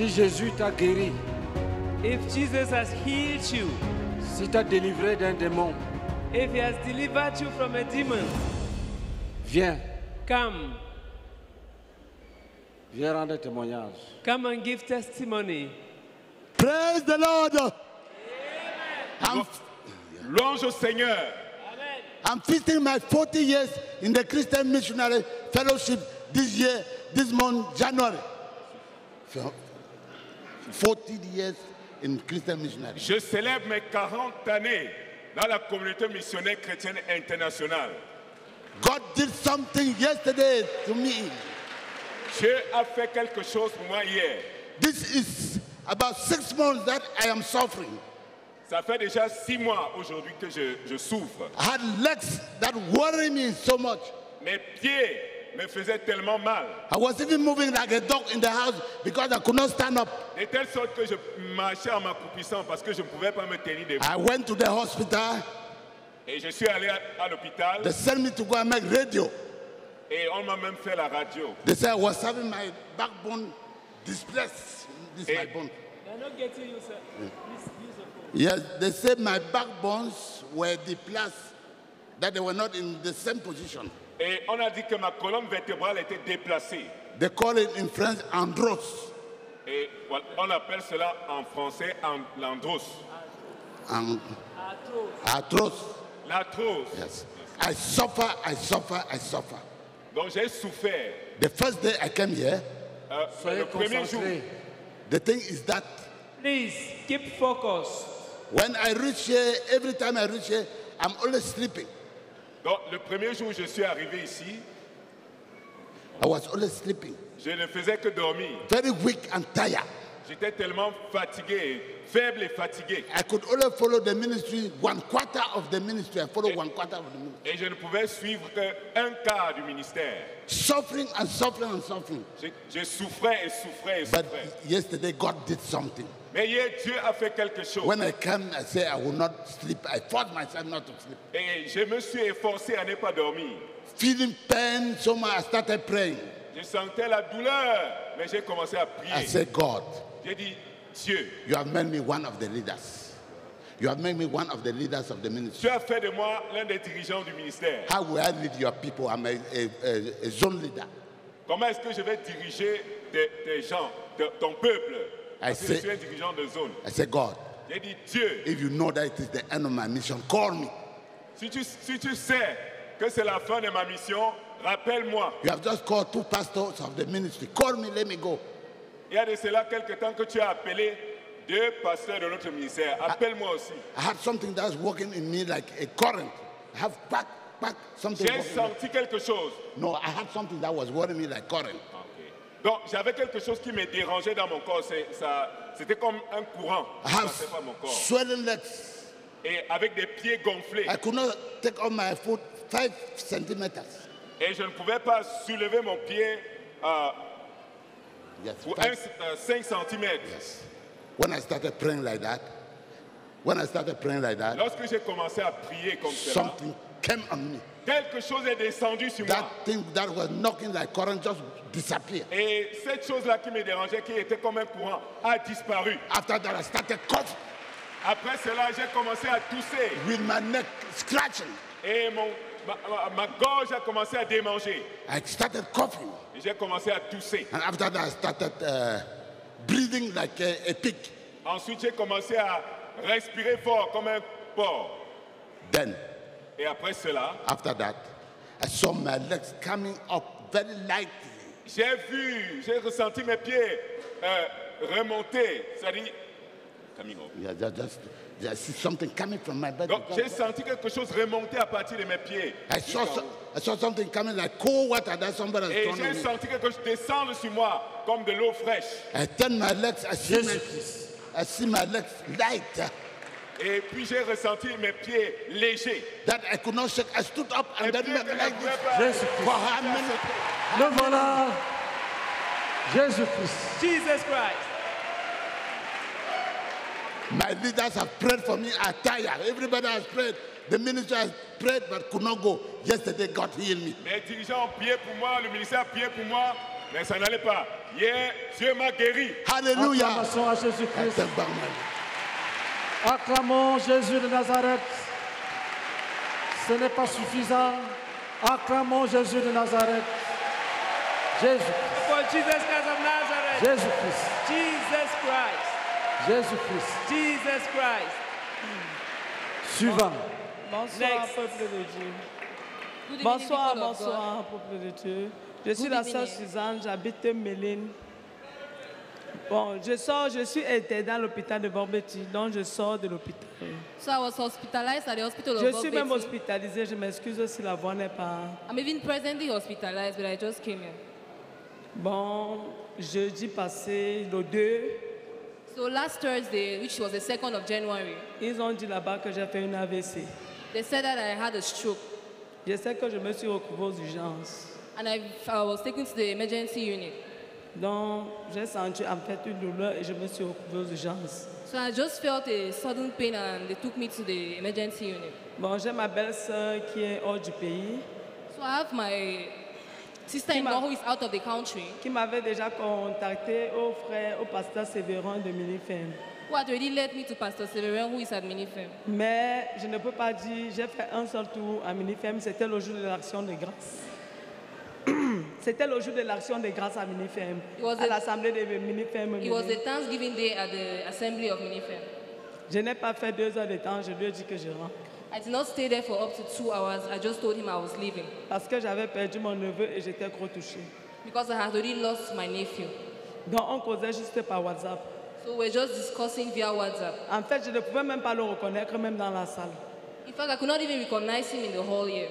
Si Jésus t'a guéri, if Jesus has healed you, si t'a délivré d'un démon, if he has delivered you from a demon, viens, come. viens rendre témoignage. Come and give testimony. Praise the Lord. Louange au Seigneur. I'm feasting my 40 years in the Christian Missionary Fellowship this year, this month, January. 40 years in Christian Missionary. Je célèbre mes 40 années dans la communauté missionnaire chrétienne internationale. God did something yesterday to me. Dieu a fait quelque chose pour moi hier. This is about 6 months that I am suffering. Ça fait déjà 6 mois aujourd'hui que je souffre. I had legs that worry me so much. Mes pieds me faisaient tellement mal. I was even moving like a dog in the house because I could not stand up. De telle sorte que je marchais en m'accroupissant parce que je ne pouvais pas me tenir debout. I went to the hospital. Et je suis allé à l'hôpital. They sent me to go and make radio. Et on m'a même fait la radio. They said I was having my backbone displaced. This is my bone. They're not getting you, sir. Use the phone. Yes, they said my backbones were displaced, that they were not in the same position. Et on a dit que ma colonne vertébrale était déplacée. They call it in French andros. Et voilà, on appelle cela en français l'androse. Arthros. L'arthrose. Yes. I suffer. Donc j'ai souffert. The first day I came here, Le premier jour, Concentré. the thing is that Please keep focus. when I reach here, every time I reach here, I'm always sleeping. donc, le premier jour où je suis arrivé ici, I was always sleeping. je ne faisais que dormir. Very weak and tired. J'étais tellement fatigué, faible et fatigué. I could only follow the ministry, 1/4 of the ministry. I follow 1/4 of the ministry. Et je ne pouvais suivre qu'un quart du ministère. Suffering. Je souffrais et souffrais et But souffrais. yesterday, God did something. Mais hier, Dieu a fait quelque chose. When I came, I said I will not sleep. I forced myself not to sleep. Et je me suis efforcé à ne pas dormir. Feeling pain, so much I started praying. Je sentais la douleur, mais j'ai commencé à prier. I said, God, J'ai dit, Dieu, you have made me one of the leaders. You have made me one of the leaders of the ministry. tu as fait de moi l'un des dirigeants du ministère. How will I lead your people? I'm a zone leader. Comment est-ce que je vais diriger des gens, ton peuple? Parce que je suis un dirigeant de zone. I said, God, J'ai dit, Dieu, if you know that it is the end of my mission, call me. si tu sais que c'est la fin de ma mission, rappelle-moi. You have just called 2 pastors of the ministry. Call me, let me go. Il y a de cela quelque temps que tu as appelé 2 pasteurs de notre ministère. Appelle-moi aussi. I had something that's working in me like a current. I have something. J'ai working. senti quelque chose. No, I had something that was worrying me like current. Donc j'avais quelque chose qui me dérangeait dans mon corps. C'était comme un courant I qui have passait par mon corps. swelling legs. Et avec des pieds gonflés. I could not take on my foot 5 centimeters. Et je ne pouvais pas soulever mon pied Yes, pour 5. 5 cm. When I started praying like that, Lorsque j'ai commencé à prier comme cela, something came on me. quelque chose est descendu sur moi. That thing that was knocking like current just disappeared. Et cette chose-là qui me dérangeait, qui était comme un courant, a disparu. After that, I started coughing Après cela, j'ai commencé à tousser. with my neck scratching. Et ma gorge a commencé à démanger. I started coughing. Et j'ai commencé à tousser. And after that, I started breathing like a pig. Ensuite, j'ai commencé à respirer fort comme un porc. Then, Et après cela, after that, I saw my legs coming up very lightly. j'ai ressenti mes pieds remonter. C'est-à-dire, coming up. Yeah, I see something coming from my body. Donc, j'ai senti quelque chose remonter à partir de mes pieds. I saw something coming like cold water that somebody was Et throwing j'ai on me. senti quelque chose descendre sur moi comme de l'eau fraîche. I turn my legs, I see my legs light. Et puis j'ai ressenti mes pieds légers. That I could not shake. I stood up and then went like this. Jésus For Christ. how many? Le voilà. Jésus Christ. Jesus Christ. My leaders have prayed for me. I'm tired. Everybody has prayed. The minister has prayed but could not go. Yesterday, God healed me. Mes dirigeants ont prié pour moi, le ministère a prié pour moi. Mais ça n'allait pas. Hier, Dieu m'a guéri. Alléluia. Acclamation à Jésus-Christ. Acclamons Jésus de Nazareth. Ce n'est pas suffisant. Acclamons Jésus de Nazareth. Jésus. For Jesus Christ of Nazareth. Jésus-Christ. Jesus Christ. Jésus-Christ. Jesus Christ. Suivant. Bonsoir, Next. peuple de Dieu. Good evening, Bonsoir, people of God. bonsoir, peuple de Dieu. Je suis Good la sœur evening. Suzanne, j'habite Méline. Bon, je suis internée à l'hôpital de Borbeti, donc je sors de l'hôpital. So I was hospitalized at the hospital of Je suis même Bogbeti. hospitalisée, je m'excuse si la voix n'est pas... I'm even presently hospitalized, but I just came here. Bon, jeudi passé, le 2, So last Thursday, which was the 2nd of January, ils ont dit là-bas que j'ai fait une AVC. they said that I had a stroke Je sais que je me suis retrouvée aux urgences. and I was taken to the emergency unit. Donc, j'ai senti en fait une douleur et je me suis retrouvée aux urgences. So I just felt a sudden pain and they took me to the emergency unit. Bon, j'ai ma belle-sœur qui est hors du pays, So I have my sister-in-law who is out of the country, qui m'avait déjà contacté au pasteur Sévérin de Minifem. who had already led me to Pastor Severin, who is at Minifem. Mais je ne peux pas dire, j'ai fait un seul tour à Minifem, c'était le jour de l'action de grâce. C'était le jour de l'action de grâce à Minifem, It was à a- l'assemblée de Minifem. It was the Thanksgiving day at the assembly of Minifem. Je n'ai pas fait 2 heures de temps, je lui ai dit que je rentre. I did not stay there for up to 2 hours. I just told him I was leaving Parce que j'avais perdu mon neveu et j'étais trop touchée. because I had already lost my nephew. Donc on causait juste par WhatsApp. So we're just discussing via WhatsApp. En fait, je ne pouvais même pas le reconnaître, même dans la salle. In fact, I could not even recognize him in the hall here.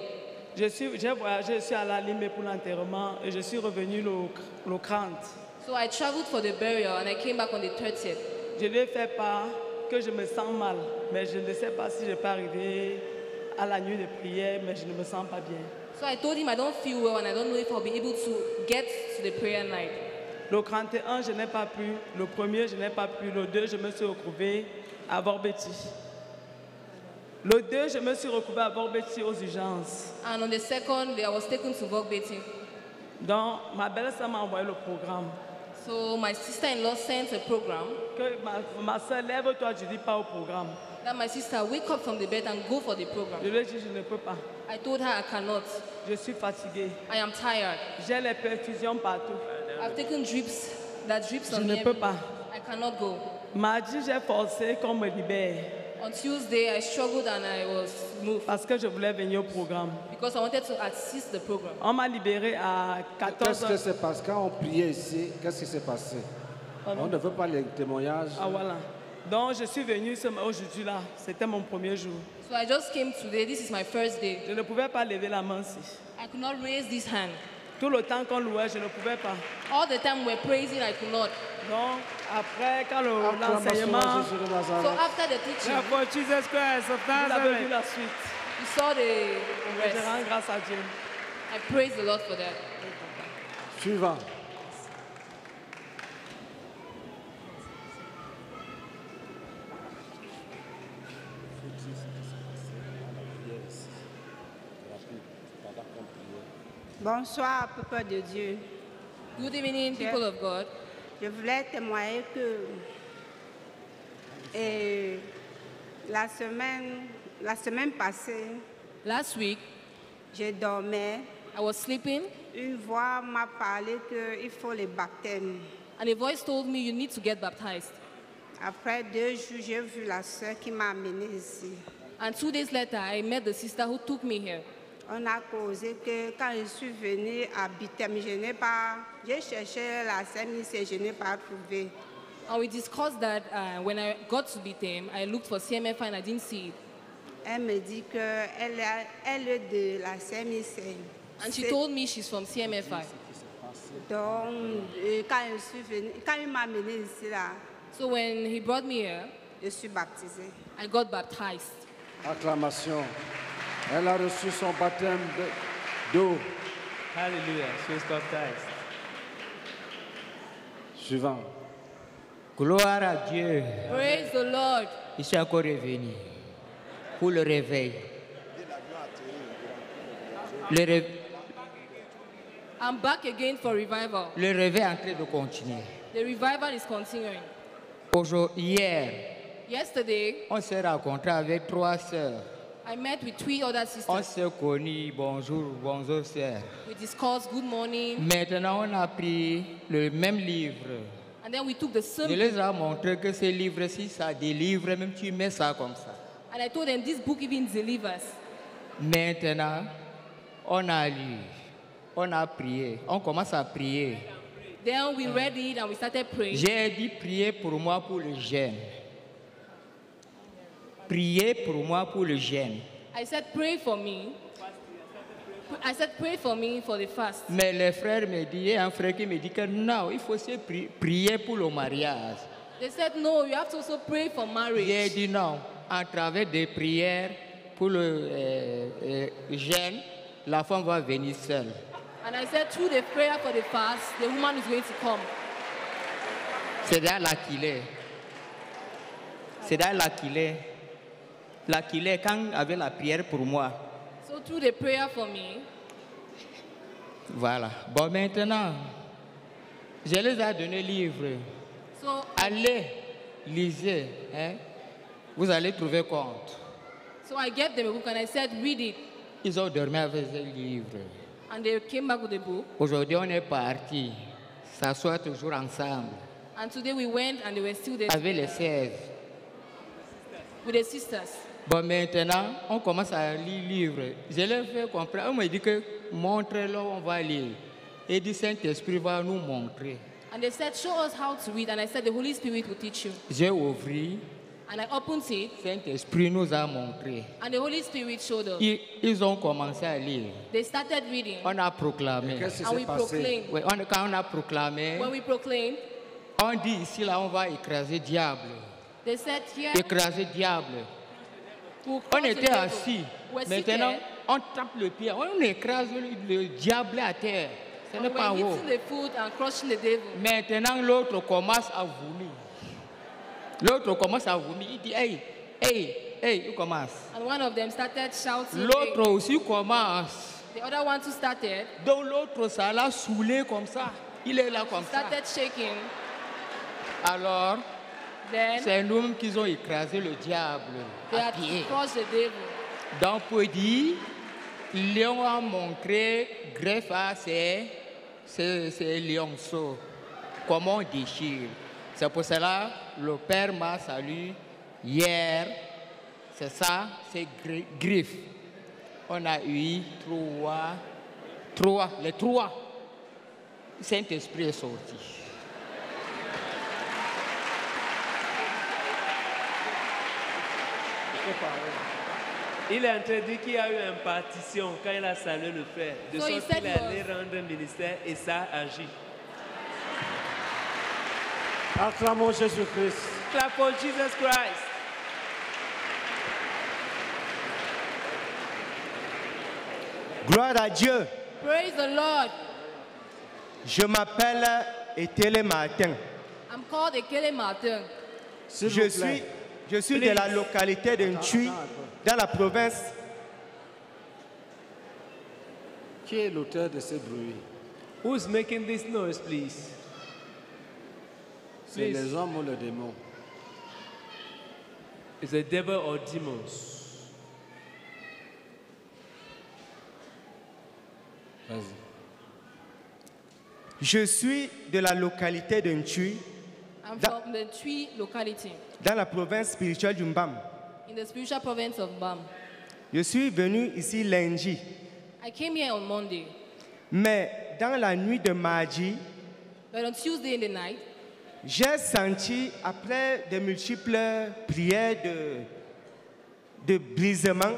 J'ai voyagé, je suis allée à Limé pour l'enterrement et je suis revenu le 30. So I traveled for the burial and I came back on the 30th. Je lui ai fait part que je me sens mal, mais je ne sais pas si je peux arriver à la nuit de prière, mais je ne me sens pas bien. So I told him I don't feel well and I don't know if I'll be able to get to the prayer night. Le 31, je n'ai pas pu. Le 1er, je n'ai pas pu. Le 2, je me suis retrouvée à Borbeti. Le 2, je me suis retrouvée à Borbeti aux urgences. And on the 2nd, I was taken to Bogbeti. Donc, ma belle-sœur m'a envoyé le programme. So my sister-in-law sent a program Que ma soeur, lève-toi, je dis pas au programme. that my sister wake up from the bed and go for the program. Je lui ai dit, je ne peux pas. I told her I cannot. Je suis fatiguée. I am tired. J'ai les perfusions partout. I've taken drips, that drips Je on ne me. peux pas. I cannot go. Mardi, j'ai forcé qu'on me libère On Tuesday, I struggled and I was moved parce que je voulais venir au programme. because I wanted to assist the program. On m'a libéré à Qu'est-ce 14 que heures. c'est passé? Quand on priait ici, qu'est-ce qui s'est passé? On ne veut pas les témoignages. Ah voilà. Donc je suis venue aujourd'hui là. C'était mon premier jour. So I just came today. This is my first day. Je ne pouvais pas lever la main ici. I could not raise this hand. Tout le temps qu'on louait, je ne pouvais pas. All the time we're praising, I could not. Donc après, quand Acclamation à l'enseignement, Jésus de So Nazareth. after the teaching, For Jesus Christ of vous avez vu Nazareth. la suite. we saw the Je rest. rends grâce à Dieu. I praise the Lord for that. Suivant. Bonsoir, peuple de Dieu. Good evening, people of God. Je voulais témoigner que la semaine passée, Last week, je dormais. I was sleeping Une voix m'a parlé qu'il faut le baptême. and a voice told me you need to get baptized. Après 2 jours, j'ai vu la soeur qui m'a amenée ici. And 2 days later, I met the sister who took me here. On a causé que quand je suis venue à Bitem, j'ai cherché la CMIC, je n'ai pas trouvé. And we discussed that when I got to Bitem, I looked for CMFI and I didn't see it. Elle me dit qu'elle est de la CMIC. And she told me she's from CMFI. Donc, quand il m'a amenée ici, là, So when he brought me here, je suis baptisée. I got baptized. Acclamation. Elle a reçu son baptême d'eau. Hallelujah. She is baptized. Suivant. Gloire à Dieu. Praise the Lord. Je suis encore revenu pour le réveil. I'm back again for revival. Le réveil est en train de continuer. The revival is continuing. Hier, Yesterday, on s'est rencontré avec 3 sœurs. I met with 3 other On sisters. s'est connus, bonjour, bonjour sœurs. We discussed good morning, Maintenant, on a pris le même livre. and then we took the Je same les book, ai montré que ce livre-ci, ça délivre, même tu mets ça comme ça. and I told them this book even delivers. Maintenant, on a lu, on a prié, on commence à prier. Then we read it and we started praying. J'ai dit prier pour moi pour le jeûne. Priez pour moi pour le jeûne. I said, pray for me. I said, pray for me for the fast. Mais les frères me disent, il y a un frère qui me dit que non, il faut aussi prier pour le mariage. They said, no, you have to also pray for J'ai marriage. dit non, à travers des prières pour le jeûne, la femme va venir seule. And I said, through the prayer for the fast, the woman is going to come. C'est dans là qu'il est. C'est dans là qu'il est. Là qu'il est quand avec la prière pour moi. So through the prayer for me, Voilà. Bon, maintenant, je les ai donné livre. so Allez, lisez. Hein? Vous allez trouver compte. I gave them a book and I said, read it. Ils ont dormi avec ce livre. And they came back with the book. Aujourd'hui, on est parti. S'asseoir toujours ensemble. And today we went and they were still there Avec les 16. with the sisters. Bon, maintenant, on commence à lire le livre. Je l'ai fait comprendre. On m'a dit que montre-le, on va lire. Et dit Saint-Esprit va nous montrer. And they said, show us how to read. And I said, the Holy Spirit will teach you. J'ai ouvert. And I opened it. Saint-Esprit nous a montré. And the Holy Spirit showed us. Ils ont commencé à lire. They started reading. On a proclamé. Qu'est-ce qui And s'est we passé? proclaimed. Oui, quand on a proclamé, When we proclaimed, on dit ici, là, on va écraser diable. they said, here, Écraser diable. we'll On crush the était devil. assis. We're Maintenant, seated. on tape le pied. On écrase le diable à terre. Ce n'est And pas we're haut. hitting the foot and crushing the devil. Maintenant, l'autre commence à vomir. L'autre commence à vomir. Il dit, hey, hey, hey, il commence. And one of them started shouting. L'autre aussi commence. The other one too started. Donc l'autre, ça l'a saoulé comme ça. Il est là comme ça. Started shaking. Alors, Then c'est nous qui ont écrasé le diable they à had pied. to crush the devil. Donc, pour dire, Léon a montré greffe à ces lionceaux, comment on déchire. C'est pour cela le Père m'a salué hier. C'est ça, c'est griffes. On a eu les trois. Saint-Esprit est sorti. Il est en train de dire qu'il y a eu une partition quand il a salué le frère. De So he sorte said qu'il est he allé rendre un ministère et ça agit. Acclamons Jésus-Christ. Clap for Jesus Christ. Gloire à Dieu. Praise the Lord. Je m'appelle Étienne Martin. I'm called Ekele Martin. S'il Je vous plaît. suis de la localité de Nchui, dans la province. Qui est l'auteur de ce bruit? Who's making this noise, please? C'est les hommes ou le démon? It's the devil or demons. Vas-y. Je suis de la localité de Nchui, I'm from the Twi locality dans la province spirituelle du Mbam. in the spiritual province of Bam. Je suis venu ici lundi, I came here on Monday, mais dans la nuit de mardi, but on Tuesday in the night, j'ai senti, après de multiples prières de brisement,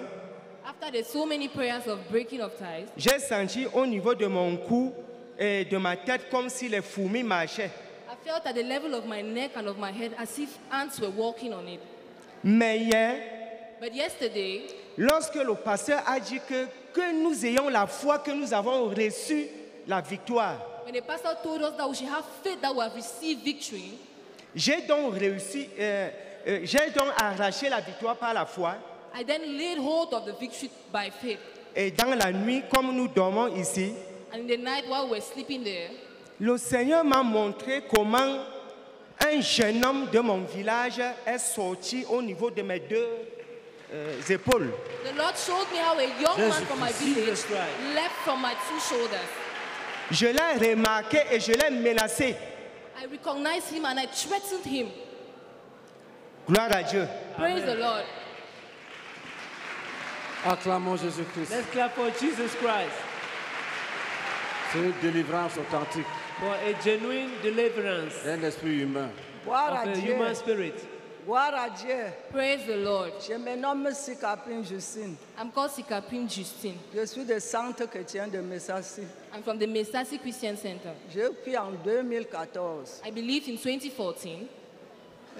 after there's so many prayers of breaking of ties, j'ai senti au niveau de mon cou et de ma tête comme si les fourmis marchaient. I felt at the level of my neck and of my head as if ants were walking on it. Mais hier, But yesterday, lorsque le pasteur a dit que nous ayons la foi, que nous avons reçu la victoire, when the pastor told us that we should have faith that we have received victory, j'ai donc arraché la victoire par la foi. I then laid hold of the victory by faith. Et dans la nuit, comme nous dormons ici, And in the night while we were sleeping there, le Seigneur m'a montré comment un jeune homme de mon village est sorti au niveau de mes deux épaules. the Lord showed me how a young man from my village Jesus Christ. left from my 2 shoulders. Je l'ai remarqué et je l'ai menacé. I recognized him and I threatened him. Gloire à Dieu. Praise the Lord. Acclamons Jésus-Christ. Let's clap for Jesus Christ. C'est une délivrance authentique For a genuine deliverance d'un esprit humain. Gloire à of a Dieu. human spirit. Gloire à Dieu. Praise the Lord. Je me nomme Sikapin Justine. I'm called Sikapim Justine. Je suis du centre chrétien de Messassi. I'm from the Mesasi Christian Center. J'ai pris en 2014. I believed in 2014.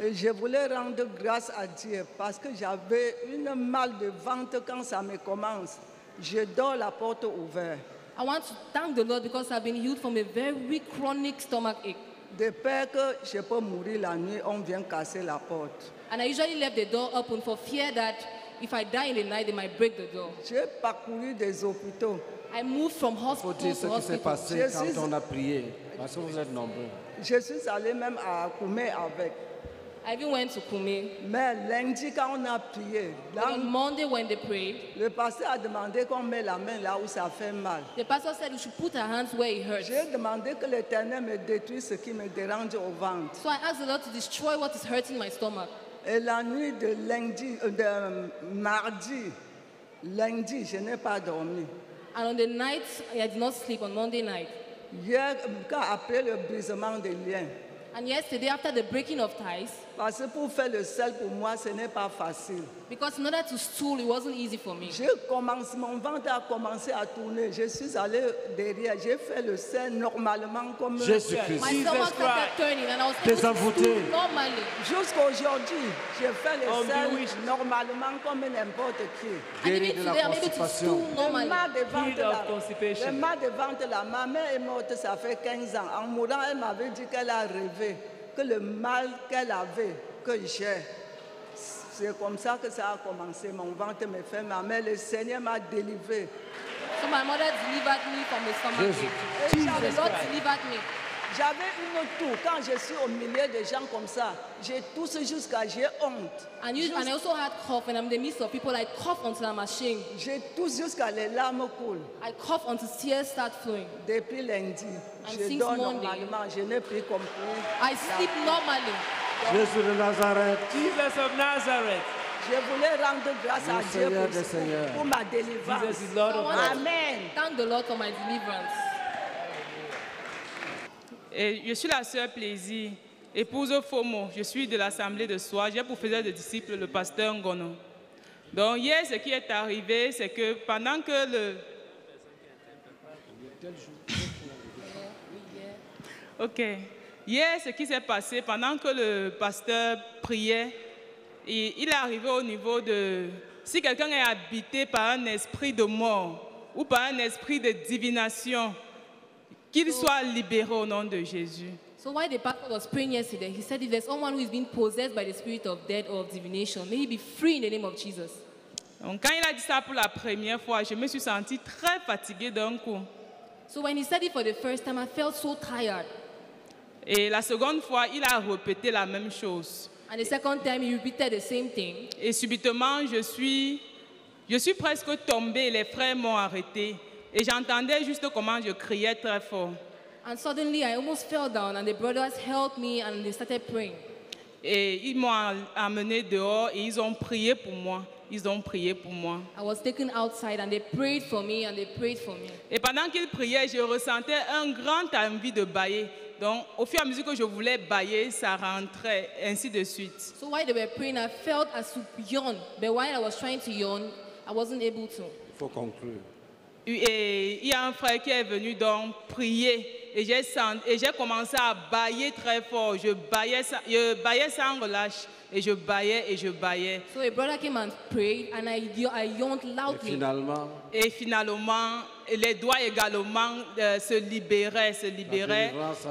Et je voulais rendre grâce à Dieu parce que j'avais une mal de ventre quand ça me commence. Je dors la porte ouverte. I want to thank the Lord because I've been healed from a very chronic stomach ache. De peur que je peux mourir la nuit, on vient casser la porte. And I usually left the door open for fear that if I die in the night, they might break the door. J'ai parcouru des hôpitaux. I moved from Il faut hospital dire to ce qui s'est hospital. passé Je quand suis- on a prié, parce que vous êtes nombreux. Je suis allé même à Koumé avec. I even went to Kume. Mais lundi, quand on a prié, But on Monday when they prayed, le pasteur a demandé qu'on mette la main là où ça fait mal. the pastor said we should put our hands where it hurts. J'ai demandé que l'Éternel me détruise ce qui me dérange au ventre. So I asked the Lord to destroy what is hurting my stomach. Et la nuit de lundi, je n'ai pas dormi. And on the night, I did not sleep on Monday night. Hier, après le brisement des liens, And yesterday, after the breaking of ties, parce que pour faire le sel pour moi, ce n'est pas facile. because in order to stool, it wasn't easy for me. Mon ventre a commencé à tourner. Je suis allé derrière, j'ai fait le sel normalement comme Jésus-Christ. My stomach started turning and I was able to Désenvoûté. stool normally. Jusqu'à aujourd'hui, j'ai fait le Bewitched. sel normalement comme n'importe qui. And Guéri even de la today, I'm able to constipation. stool Le normally. mal de ventre Healed of là, constipation. le mal de ventre là, ma mère est morte, ça fait 15 ans. En mourant, elle m'avait dit qu'elle a rêvé que le mal qu'elle avait, que j'ai. C'est comme ça que ça a commencé. Mon ventre me fait mal, mais le Seigneur m'a délivré. So my mother delivered me from the stomach Jesus. ache. And the Lord delivered me. J'avais une toux. Quand je suis au milieu de gens comme ça, j'ai tousse jusqu'à j'ai honte. And I also had cough, and I'm in the midst of people. I cough until I'm ashamed. J'ai tousse jusqu'à les larmes coulent. I cough until tears start flowing. Depuis lundi, And je since dors Monday, normalement. Je n'ai plus compris. I sleep normally. Jésus de Nazareth, Jesus of Nazareth. Je voulais rendre grâce à Le Dieu Seigneur des Seigneurs. pour ma délivrance. Jesus is Lord So I of want Lords. to Amen. thank the Lord for my deliverance. Et je suis la sœur Plaisir, épouse Fomo. Je suis de l'Assemblée de Soie. J'ai pour faiseur de disciple le pasteur Ngono. Donc hier, ce qui est arrivé, c'est que pendant que le... Ok. Hier, ce qui s'est passé, pendant que le pasteur priait, il est arrivé au niveau de... Si quelqu'un est habité par un esprit de mort ou par un esprit de divination, qu'il soit libéré au nom de Jésus. So while the pastor was praying yesterday, he said if there's someone who is being possessed by the spirit of death or of divination, may he be free in the name of Jesus. Donc, quand il a dit ça pour la première fois, je me suis sentie très fatiguée d'un coup. So when he said it for the first time, I felt so tired. Et la seconde fois, il a répété la même chose. And the second time, he repeated the same thing. Et subitement, je suis presque tombée, les frères m'ont arrêté. Et j'entendais juste comment je criais très fort. And suddenly, I almost fell down, and the brothers helped me, and they started praying. Et ils m'ont amené dehors et ils ont prié pour moi. Ils ont prié pour moi. I was taken outside, and they prayed for me, and they prayed for me. Et pendant qu'ils priaient, je ressentais un grand envie de bâiller. Donc, au fur et à mesure que je voulais bâiller, ça rentrait, ainsi de suite. So while they were praying, I felt as to yawn. But while I was trying to yawn, I wasn't able to. il faut conclure. Et il y a un frère qui est venu donc prier. Et j'ai commencé à bâiller très fort. Je bâillais sans relâche. Et je bâillais. So a brother came and prayed, and I yawned loudly. Et finalement, les doigts également se libéraient.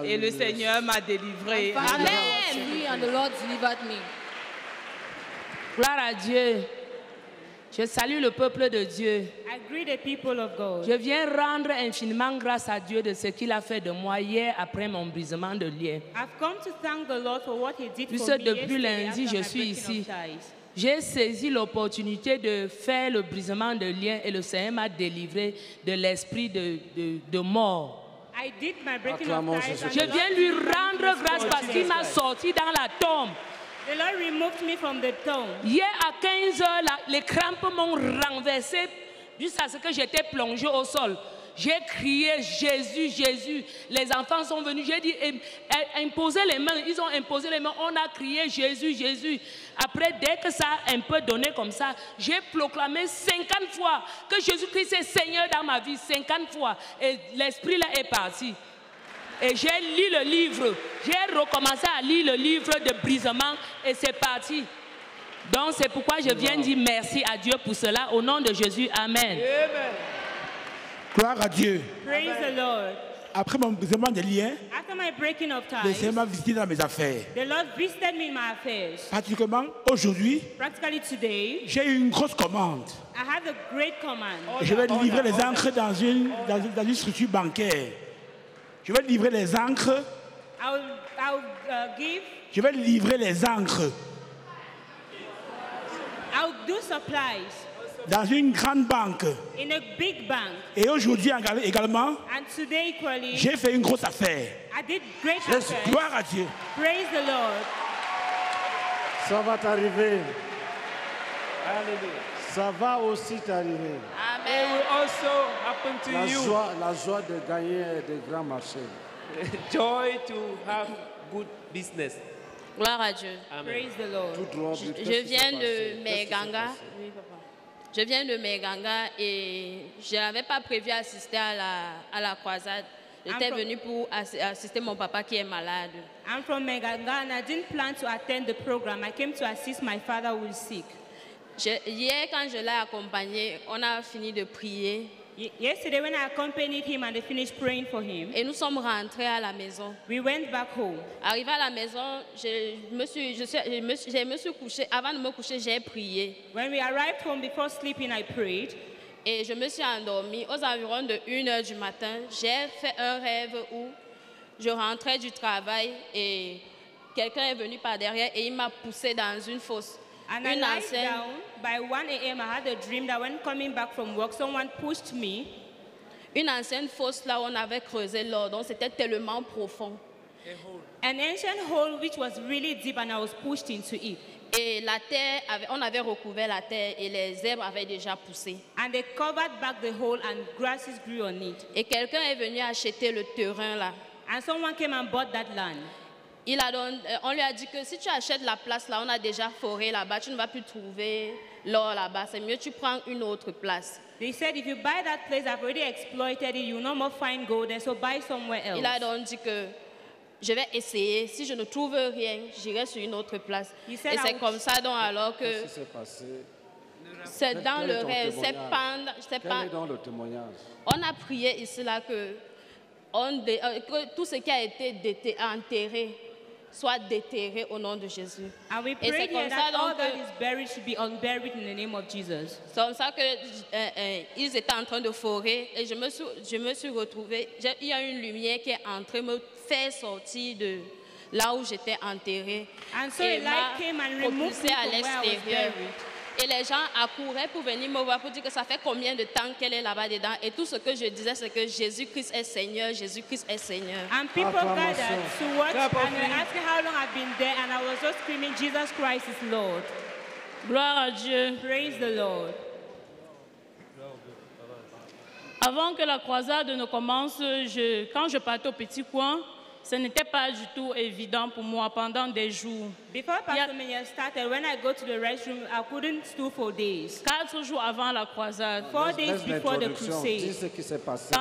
Et le Seigneur m'a délivré. Amen. Amen. And the Lord delivered me. Gloire à Dieu. Je salue le peuple de Dieu. I greet the people of God. Je viens rendre infiniment grâce à Dieu de ce qu'il a fait de moi hier après mon brisement de lien. I've come to thank the Lord for what he did for Puisque me depuis yesterday lundi, after je my suis breaking ici. of ties. J'ai saisi l'opportunité de faire le brisement de lien et le Seigneur m'a délivré de l'esprit de mort. I did my breaking of ties and Je the viens Lord lui delivered me rendre from grâce parce qu'il m'a Jesus. sorti dans la tombe. The Lord removed me from the tomb. Hier à 15 heures, les crampes m'ont renversé jusqu'à ce que j'étais plongé au sol. J'ai crié Jésus, Jésus. Les enfants sont venus. J'ai dit imposez les mains. Ils ont imposé les mains. On a crié Jésus, Jésus. Après, dès que ça a un peu donné comme ça, j'ai proclamé 50 fois que Jésus-Christ est Seigneur dans ma vie. 50 fois. Et l'esprit là est parti. Et j'ai lu le livre. J'ai recommencé à lire le livre de brisement et c'est parti. Donc c'est pourquoi je viens dire merci à Dieu pour cela. Au nom de Jésus, Amen. Amen. Gloire à Dieu. Praise the Lord. Après mon brisement de lien, After my breaking of le ties, Seigneur m'a visité dans mes affaires. the Lord visited me in my affairs. Particulièrement aujourd'hui, Practically today, j'ai eu une grosse commande. I had a great command. Je vais livrer les encres dans une structure bancaire. Je vais livrer les encres. Je vais livrer les encres I'll do supplies dans une grande banque. in a big bank. Et aujourd'hui également, And today equally, j'ai fait une grosse affaire. I did great affairs. Gloire à Dieu. Praise the Lord. Ça va t'arriver. Ça va aussi t'arriver. It will also happen to you. La joie de gagner des grands marchés. Joy to have good business. Gloire à Dieu. Amen. Praise the Lord. Je viens de Meganga. Je viens de Meganga et je n'avais pas prévu assister à la croisade. J'étais venue pour assister mon papa qui est malade. I'm from Meganga and I didn't plan to attend the program. I came to assist my father who is sick. Hier, quand je l'ai accompagné, on a fini de prier. Yesterday, when I accompanied him and they finished praying for him, et nous sommes rentrés à la maison. We went back home. Arrivé à la maison, je me suis couché. Avant de me coucher, j'ai prié. When we arrived home, before sleeping, I prayed. Et je me suis endormie. Aux environs de 1h du matin, j'ai fait un rêve où je rentrais du travail et quelqu'un est venu par derrière et il m'a poussé dans une fosse. And I lied down. By 1 a.m., I had a dream that when coming back from work, someone pushed me. Une ancienne fosse là où on avait creusé l'or, donc c'était tellement profond. An ancient hole which was really deep and I was pushed into it. Et la terre, on avait recouvert la terre et les herbes avaient déjà poussé. And they covered back the hole and grasses grew on it. Et quelqu'un est venu acheter le terrain là. And someone came and bought that land. On lui a dit que si tu achètes la place là, on a déjà foré là-bas, tu ne vas plus trouver l'or là-bas. C'est mieux tu prends une autre place. They said if you buy that place, I've already exploited it. You no more find gold there, so buy somewhere else. Il a donc dit que je vais essayer. Si je ne trouve rien, j'irai sur une autre place. Et c'est comme ça donc alors que c'est dans le rêve, c'est Quel est dans le témoignage? On a prié ici là que tout ce qui a été enterré soit déterré au nom de Jésus. And we et c'est prayed comme that ça all donc that is buried should be unburied in the name of Jesus. c'est comme ça que ils étaient en train de forer et je me suis retrouvée. Il y a une lumière qui est entrée me faire sortir de là où j'étais enterrée. And so et a light came and removed me propulsée à from where I was l'extérieur. buried. Et les gens accouraient pour venir me voir pour dire que ça fait combien de temps qu'elle est là-bas dedans. Et tout ce que je disais, c'est que Jésus-Christ est Seigneur, Jésus-Christ est Seigneur. And people gathered to watch and were asking how long I've been there, and I was just screaming, Jesus Christ is Lord. Gloire à Dieu. Praise the Lord. Avant que la croisade ne commence, quand je partais au petit coin, ce n'était pas du tout évident pour moi pendant des jours. Before Pastor Menya started, when I go to the restroom, I couldn't stool for days. 4 jours avant la croisade. 4 days before the crusade. Dis ce qui s'est passé.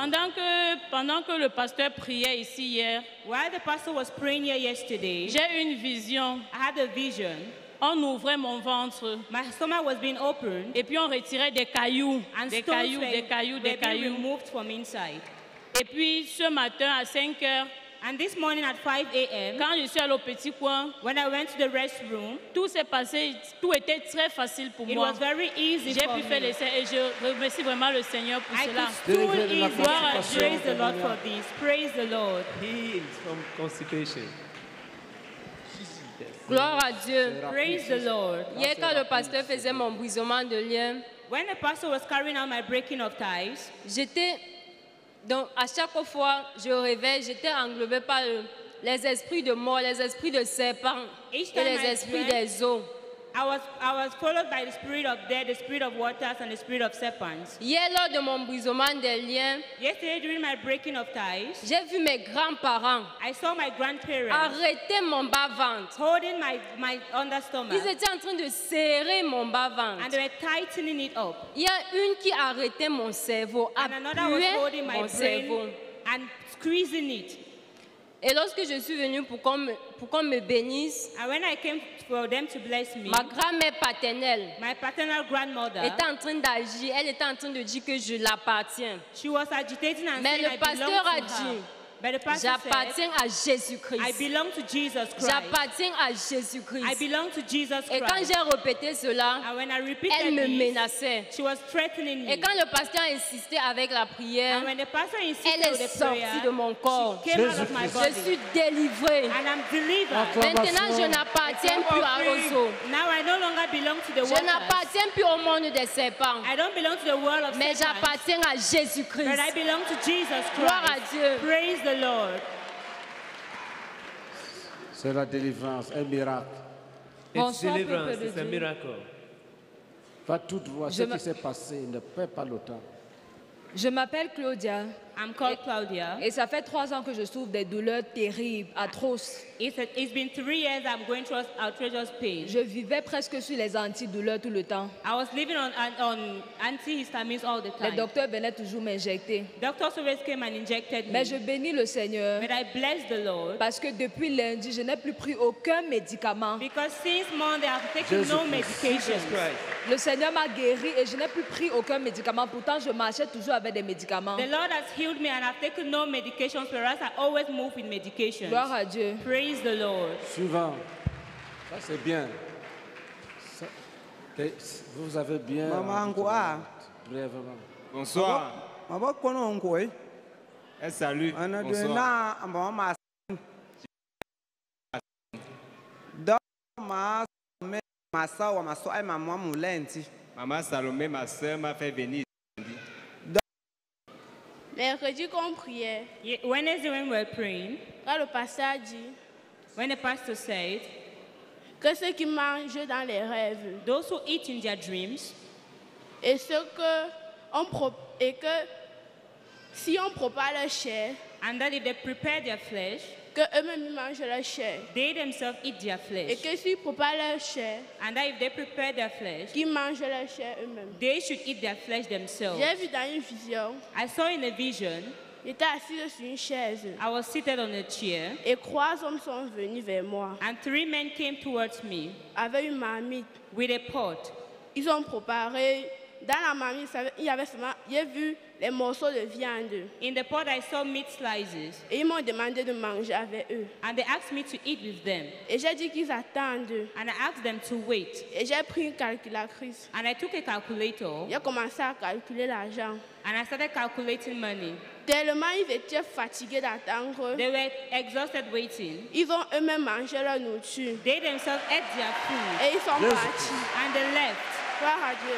Pendant que le pasteur priait ici hier, while the pastor was praying here yesterday, j'ai eu une vision. I had a vision. On ouvrait mon ventre. My stomach was being opened. Et puis on retirait des cailloux, And des stones cailloux. were being removed from inside. Et puis ce matin à 5 heures, And this morning at 5 a.m., quand je suis allé au petit coin, when I went to the restroom, tout s'est passé, tout était très facile pour it moi. was very easy J'ai for pu faire me. l'essai et je remercie vraiment le Seigneur pour I cela. could stool easy. Praise the Lord for this. Praise the Lord. Healed from constipation. Gloire à Dieu. Praise the Lord. Hier, quand le pasteur faisait mon brisement de lien, when the pastor was carrying out my breaking of ties, j'étais, donc à chaque fois je réveille, j'étais englobée par les esprits de mort, les esprits de serpents et les esprits des eaux. I was followed by the spirit of death, the spirit of waters, and the spirit of serpents. Hier, lors de mon brisement des liens, yesterday during my breaking of ties, j'ai vu mes grands-parents I saw my grandparents arrêter mon bas-ventre. holding my understomach. Ils étaient en train de serrer mon bas-ventre. And they were tightening it up. Il y a une qui arrêtait mon cerveau, And another was holding my mon cerveau. brain and squeezing it. Et lorsque je suis venue pour qu'on me bénisse, and when I came for them to bless me, ma grand-mère paternelle my paternal grandmother était en train d'agir, elle était en train de dire que je l'appartiens. She was agitating and Mais saying, le I pasteur belong a to her. dit, But the pastor j'appartiens à Jésus-Christ. I belong to Jesus Christ. J'appartiens à Jésus-Christ. I belong to Jesus Christ. Et quand j'ai répété cela, and when I repeated elle me this, menaçait. she was threatening me. Et quand le pasteur insistait avec la prière, and when the pastor insisted elle with est the sortie prayer, de mon corps. she came out of my body. Je suis délivrée. And I'm delivered. Maintenant, je n'appartiens plus à Roseau. Now I no longer belong to the Je waters. n'appartiens plus au monde des serpents. I don't belong to the world of Mais serpents. j'appartiens à Jésus-Christ. But I belong to Jesus Christ. Gloire à Dieu. Praise the Lord. C'est la délivrance, un miracle. It's deliverance, it's a miracle. Va tout voir ce qui s'est passé, ne perds pas le temps. Je m'appelle Claudia. I'm called Claudia. Et ça fait 3 ans que je souffre des douleurs terribles, atroces. It's been 3 years I'm going through outrageous pain. Je vivais presque sur les antidouleurs tout le temps. I was living on antihistamines all the time. Les docteurs venaient toujours m'injecter. Doctors always came and injected me. Mais je bénis le Seigneur. But I bless the Lord. Parce que depuis lundi, je n'ai plus pris aucun médicament. Because since Monday I've taken no medication. Le Seigneur m'a guéri et je n'ai plus pris aucun médicament. Pourtant, je marchais toujours avec des médicaments. The Lord has healed me and I've taken no medications, whereas I always move with medications. Gloire à Dieu. Praise the Lord. Suivant. Ça, c'est bien. Ça, vous avez bien. Brièvement. Bonsoir. Salut. Bonsoir. Maman Salomé, ma soeur, m'a fait venir. Mercredi qu'on priait, Wednesday when we were praying, quand le pasteur a dit when the pastor said, que ceux qui mangent dans les rêves, those who eat in their dreams, et que si on prépare leur chair, and that if they prepare their flesh, que eux-mêmes mangent leur chair, they themselves eat their flesh, et que s'ils préparent leur chair, and that if they prepare their flesh, qu'ils mangent leur chair eux-mêmes. they should eat their flesh themselves. J'ai vu dans une vision, I saw in a vision, j'étais assise sur une chaise, I was seated on a chair, et 3 hommes sont venus vers moi, and 3 men came towards me avec une marmite. with a pot. Ils ont préparé, dans la marmite, il y avait seulement, j'ai vu les morceaux de viande. In the pot I saw meat slices, Et ils m'ont demandé de manger avec eux. and they asked me to eat with them, Et j'ai dit qu'ils attendent. and I asked them to wait. Et j'ai pris une calculatrice. And I took a calculator, J'ai commencé à calculer l'argent. and I started calculating money. Tellement ils étaient fatigués d'attendre, They were exhausted waiting. ils ont eux-mêmes mangé leur nourriture. They themselves ate their food, Et ils sont partis. and they left. Gloire à Dieu.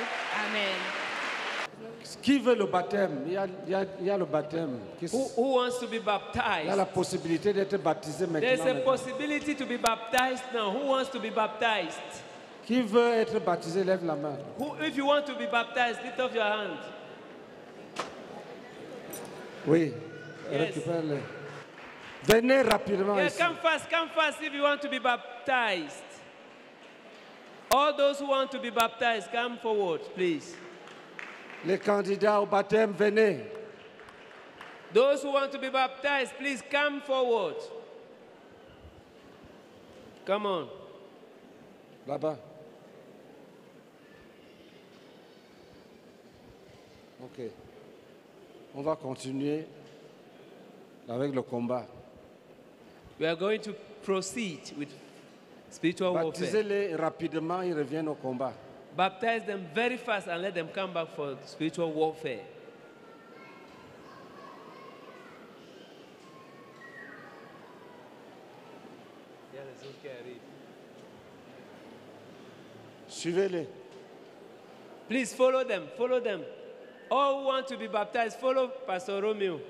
Amen. Qui veut le baptême? Il y a le baptême. Who wants to be Il y a baptized? la possibilité d'être baptisé There's a maintenant. possibility to be baptized now. Who wants to be baptized? Qui veut être baptisé, lève la main. If you want to be baptized, lift up your hand. Oui, Yes. récupère-le. Venez rapidement Yeah, ici. come fast if you want to be baptized. All those who want to be baptized, come forward, please. Les candidats au baptême, venez. Those who want to be baptized, please come forward. Come on. Là-bas. Ok. On va continuer avec le combat. We are going to proceed with spiritual warfare. Baptisez-les rapidement, ils reviennent au combat. Baptize them very fast and let them come back for spiritual warfare. Suivez-les. Please follow them, follow them. All who want to be baptized, follow Pastor Romeo.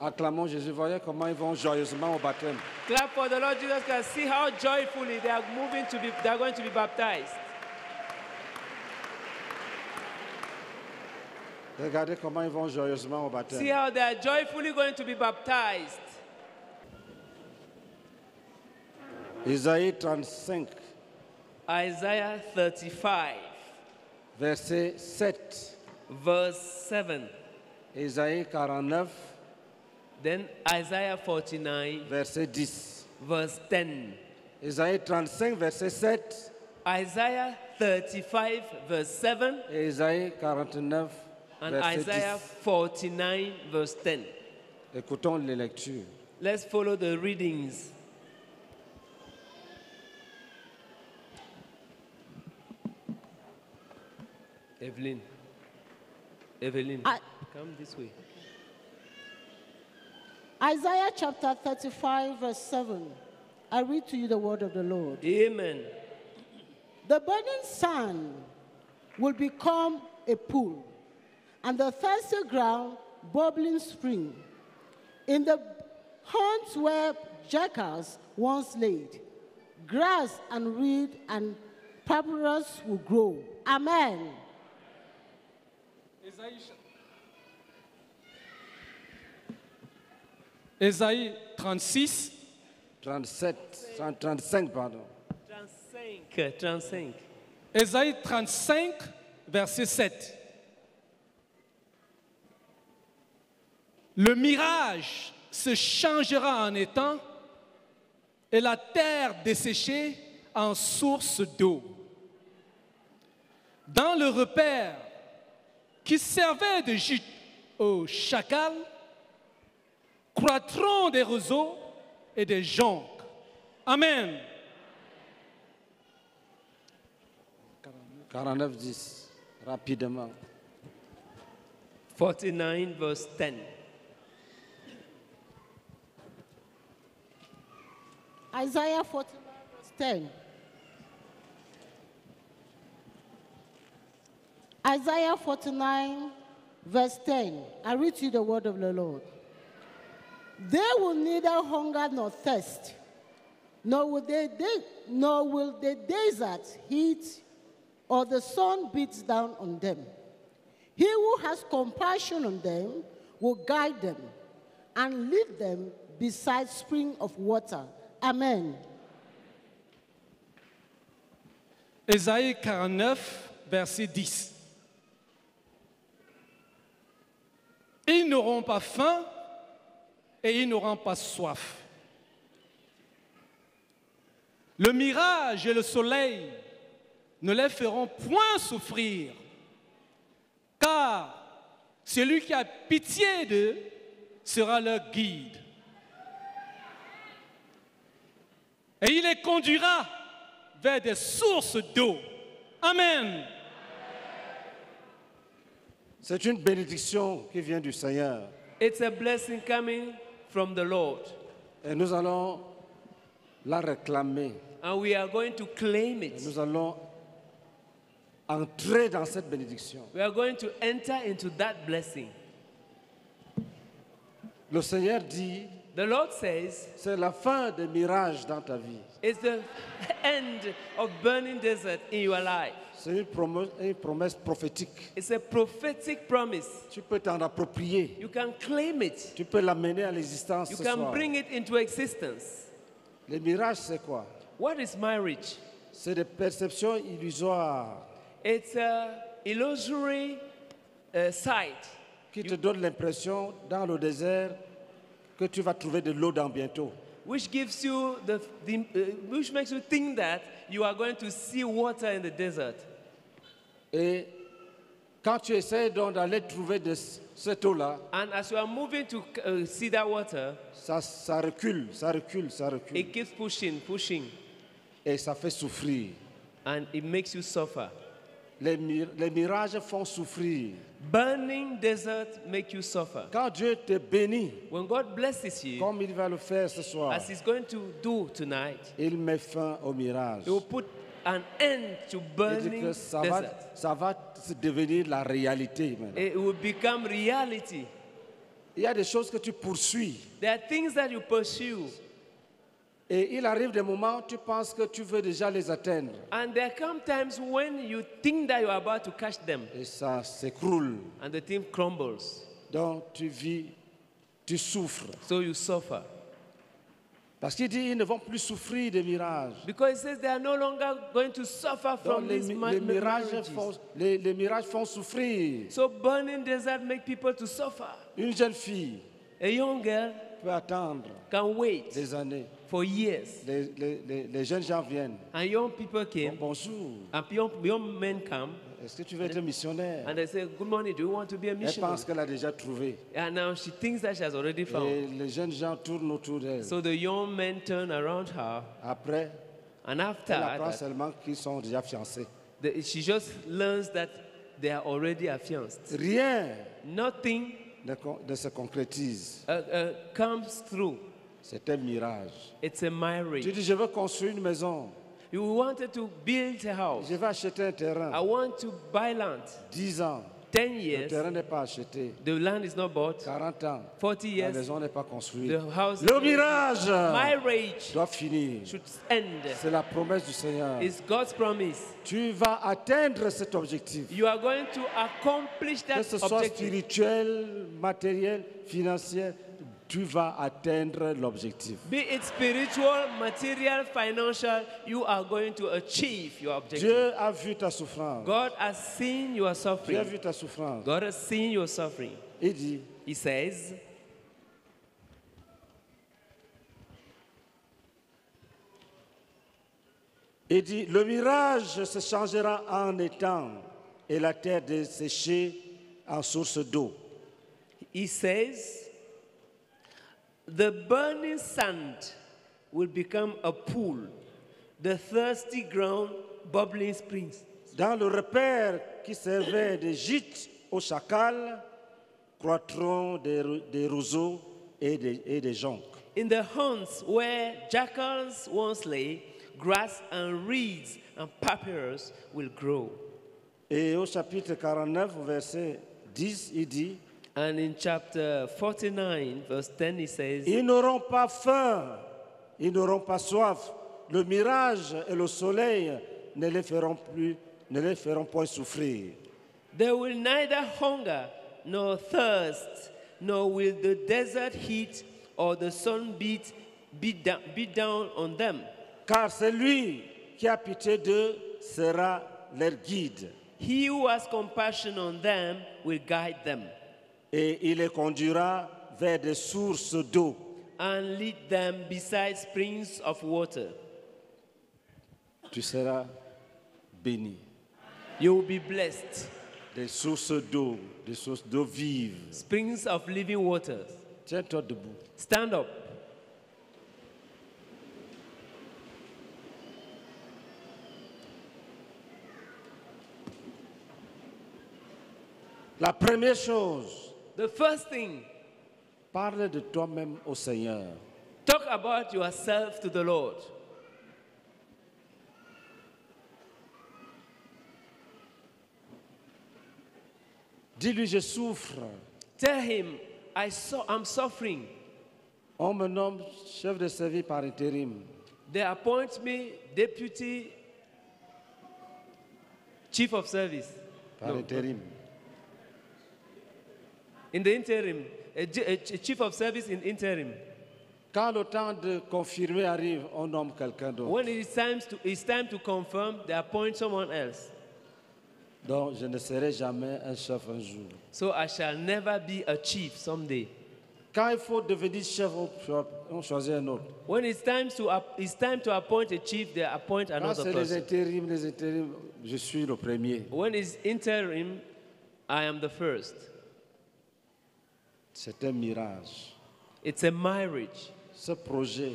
Acclamons Jésus. Voyez comment ils vont joyeusement au baptême. Clap for the Lord Jesus Christ. See how joyfully they are they are going to be baptized. Regardez comment ils vont joyeusement au baptême. See how they are joyfully going to be baptized. Isaïe 35. Isaiah 35. Verset 7. Verse 7. Isaïe 49. Then Isaiah 49. Verset 10. Verse 10. Isaïe 35, verset 7. Isaiah 35, verse 7. Et Isaïe 49, and verset Isaiah 49, verse 10. Écoutons les lectures. Let's follow the readings. Evelyn, come this way. Isaiah chapter 35, verse 7. I read to you the word of the Lord. Amen. The burning sand will become a pool, and the thirsty ground, bubbling spring. In the haunts where jackals once laid, grass and reed and papyrus will grow. Amen. Ésaïe 36. 35, pardon. 35. Ésaïe 35, verset 7. Le mirage se changera en étang et la terre desséchée en source d'eau. Dans le repère qui servait de gîte aux chacals, croîtront des roseaux et des joncs. Amen. 49, 10. Rapidement. 49, verse 10. Isaiah 49, verse 10. Isaiah 49, verse 10. I read to you the word of the Lord. They will neither hunger nor thirst, nor will the desert heat or the sun beat down on them. He who has compassion on them will guide them and lead them beside spring of water. Amen. Ésaïe 49, verset 10. Ils n'auront pas faim et ils n'auront pas soif. Le mirage et le soleil ne les feront point souffrir, car celui qui a pitié d'eux sera leur guide. Et il les conduira vers des sources d'eau. Amen. C'est une bénédiction qui vient du Seigneur. It's a blessing coming from the Lord. Et nous allons la réclamer. And we are going to claim it. Et nous allons entrer dans cette bénédiction. We are going to enter into that blessing. Le Seigneur dit, the Lord says, c'est la fin des mirages dans ta vie. It's the end of burning desert in your life. C'est une promesse prophétique. It's a prophetic promise. Tu peux t'en approprier. You can claim it. Tu peux l'amener à l'existence. You ce can soir. bring it into existence. Les mirages, c'est quoi? What is marriage? C'est des perceptions illusoires. It's an illusory sight. Qui te donne l'impression dans le désert que tu vas trouver de l'eau dans bientôt. Which gives you which makes you think that you are going to see water in the desert. Et quand tu essaies donc d'aller trouver cette eau-là, And as you are moving to see that water, ça recule, ça recule, ça recule. it keeps pushing, pushing, Et ça fait souffrir. and it makes you suffer. Les mirages font souffrir. Burning desert make you suffer. Quand Dieu te bénit, When God blesses you, comme il va le faire ce soir, as He's going to do tonight, il met fin au mirage. He will put an end to Il dit burning que ça desert. va devenir la réalité maintenant. It will become reality. Il y a des choses que tu poursuis. There are things that you pursue, Et il arrive des moments où tu penses que tu veux déjà les atteindre. and there come times when you think that you are about to catch them, Et ça s'écroule. and the thing crumbles. Donc tu vis, tu souffres. So you suffer. Parce qu'il dit ils ne vont plus souffrir des mirages. Because it says they are no longer going to suffer Donc from les these mirages font souffrir. So burning desert make people to suffer. Une jeune fille A young girl peut attendre can wait des années. for years. Les jeunes gens viennent. And young people came, Bonjour. and young men come, Est-ce que tu veux être missionnaire? and they say, good morning, do you want to be a Elle missionary? pense qu'elle a déjà trouvé. And now she thinks that she has already Et found. les jeunes gens tournent autour d'elle. So the young men turn around her, Après, and after elle apprend that, seulement qu'ils sont déjà fiancés. she just learns that they are already affianced. Rien Nothing ne se concrétise. comes through. C'est un mirage. It's a marriage. Tu dis, je veux construire une maison. You wanted to build a house. Je vais acheter un terrain. I want to buy land. 10 ans. 10 Le years. terrain n'est pas acheté. The land is not bought. 40 ans. 40 La years. maison n'est pas construite. The house. Le mirage Marriage doit finir. should end. C'est la promesse du Seigneur. It's God's promise. Tu vas atteindre cet objectif. You are going to accomplish that Que ce soit objective. spirituel, matériel, financier, tu vas atteindre l'objectif. Be it spiritual, material, financial, you are going to achieve your objective. Dieu a vu ta souffrance. God has seen your Dieu a suffering. vu ta souffrance. God has seen your suffering. Il dit, He says, le mirage se changera en étang et la terre desséchée en source d'eau. He says, the burning sand will become a pool, the thirsty ground, bubbling springs. Dans le repère qui servait de gîte aux chacals, croîtront des roseaux et des joncs. In the haunts where jackals once lay, grass and reeds and papyrus will grow. Et au chapitre 49, verset 10, il dit, And in chapter 49, verse 10, he says, ils n'auront pas faim, ils n'auront pas soif. Le mirage et le soleil ne les feront point souffrir. They will neither hunger nor thirst, nor will the desert heat or the sun beat down on them. Car celui qui a pitié d'eux sera leur guide. He who has compassion on them will guide them. Et il les conduira vers des sources d'eau. And lead them beside springs of water. Tu seras béni. You will be blessed. Des sources d'eau vive. Springs of living waters. Tiens-toi debout. Stand up. La première chose, The first thing, parle de toi-même au Seigneur. talk about yourself to the Lord. Dis-lui, je souffre. Tell him, I'm suffering. On me nomme chef de service par intérim. They appoint me deputy chief of service. Par intérim. In the interim, a chief of service in interim. Quand le temps de confirmer arrive, on nomme quelqu'un d'autre. When it's time to confirm, they appoint someone else. Donc, je ne serai jamais un chef un jour. So I shall never be a chief someday. Quand il faut devenir chef, on choisit un autre. When it's time to appoint a chief, they appoint Quand another c'est person. les intérims, je suis le premier. When it's interim, I am the first. C'est un mirage. It's a marriage. Ce projet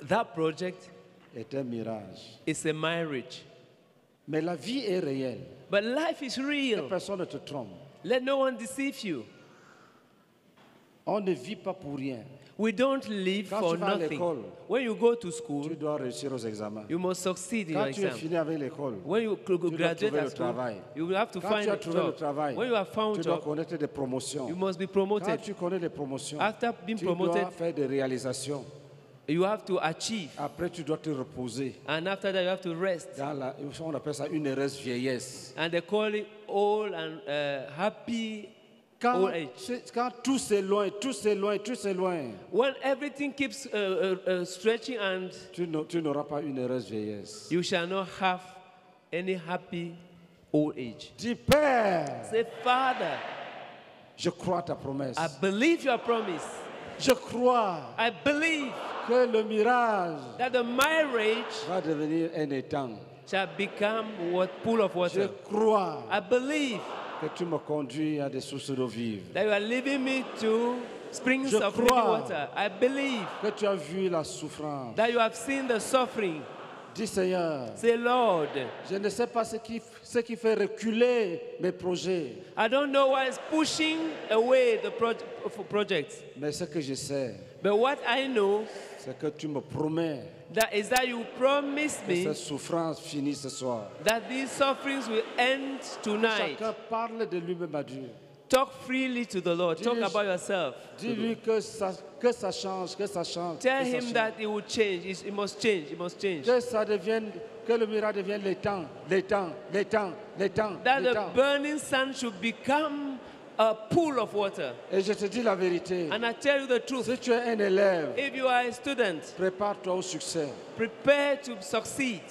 That project est un mirage. is a marriage. Mais la vie est réelle. But life is real. Personne ne te trompe. Let no one deceive you. On ne vit pas pour rien. We don't live Quand for tu vas à nothing. l'école, When you go to school, tu dois réussir aux examens. you must succeed in your Quand tu es exam. fini avec l'école, When you tu dois graduate trouver at le school, travail. you will have to Quand find tu a as trouvé le job. travail, When you have found tu a dois job, connaître des promotions. you must be Quand promoted. tu connais les promotions, After being tu promoted, dois faire des réalisations. you have to achieve. Après, tu dois te reposer. And after that, you have to rest. On appelle ça une heureuse vieillesse. And they call it old and happy Quand, old age. quand tout s'éloigne, tout s'éloigne, tout s'éloigne, When everything keeps stretching and tu n'auras pas une heureuse vieillesse. you shall not have any happy old age. Dis, Père, Say, Father, je crois à ta promesse. I believe your promise. Je crois I believe que le mirage that the marriage va devenir un étang. shall become what pool of Je water. crois I believe que tu me conduis à des sources d'eau vive. that you are leading me to springs Je of living crois water. I believe que tu as vu la souffrance. that you have seen the suffering. Dis Seigneur, Say, Lord, je ne sais pas ce qui fait reculer mes projets, I don't know why it's pushing away the projects. mais ce que je sais, But what I know c'est que tu me promets that is that you promise que me cette souffrance finit ce soir. that these sufferings will end tonight. Chacun parle de lui-même à Dieu. Talk freely to the Lord. Talk Dis-lui- about yourself. Dis-lui que ça change, que ça change. Tell que ça him change. that it will change. It must change. It must change. Que ça devienne, que le miracle devienne l'étang, l'étang, l'étang, l'étang, That the l'étang. burning sun should become a pool of water. Et je te dis la vérité. And I tell you the truth. Si tu es un élève, If you are a student, prépare-toi au succès. prepare to succeed.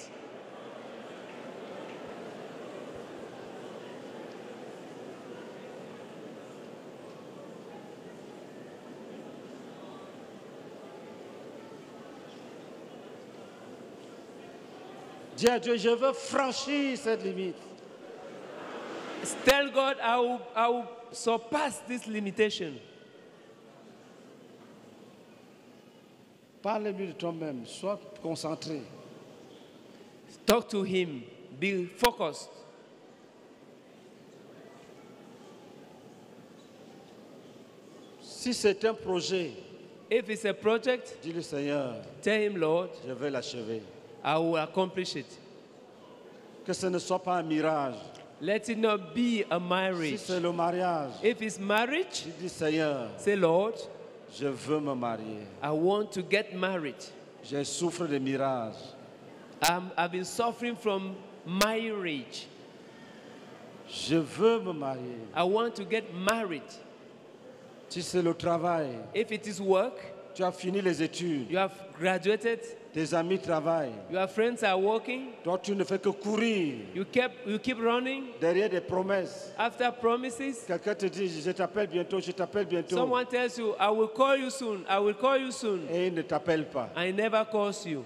Dis à Dieu, je veux franchir cette limite. Tell God, I will surpass this limitation. Parle-lui de toi-même, sois concentré. Talk to him. Be focused. Si c'est un projet, If it's a project, dis-le Seigneur, tell him, Lord, je vais l'achever. I will accomplish it. Que ce ne soit pas un mirage. Let it not be a Si marriage. c'est le mariage, If it's marriage, dis Seigneur, say, Lord, je veux me marier. I want to get married. Je souffre de mirages. I've been suffering from marriage. Je veux me marier. I want to get married. Si c'est le travail, If it is work, tu as fini les études, you have graduated, tes amis travaillent. your friends are working, Toi, tu ne fais que courir you keep running derrière des promesses. after promises. Quelqu'un te dit, je t'appelle bientôt, je t'appelle bientôt. Someone tells you, I will call you soon, I will call you soon. Et il ne t'appelle pas. I never calls you.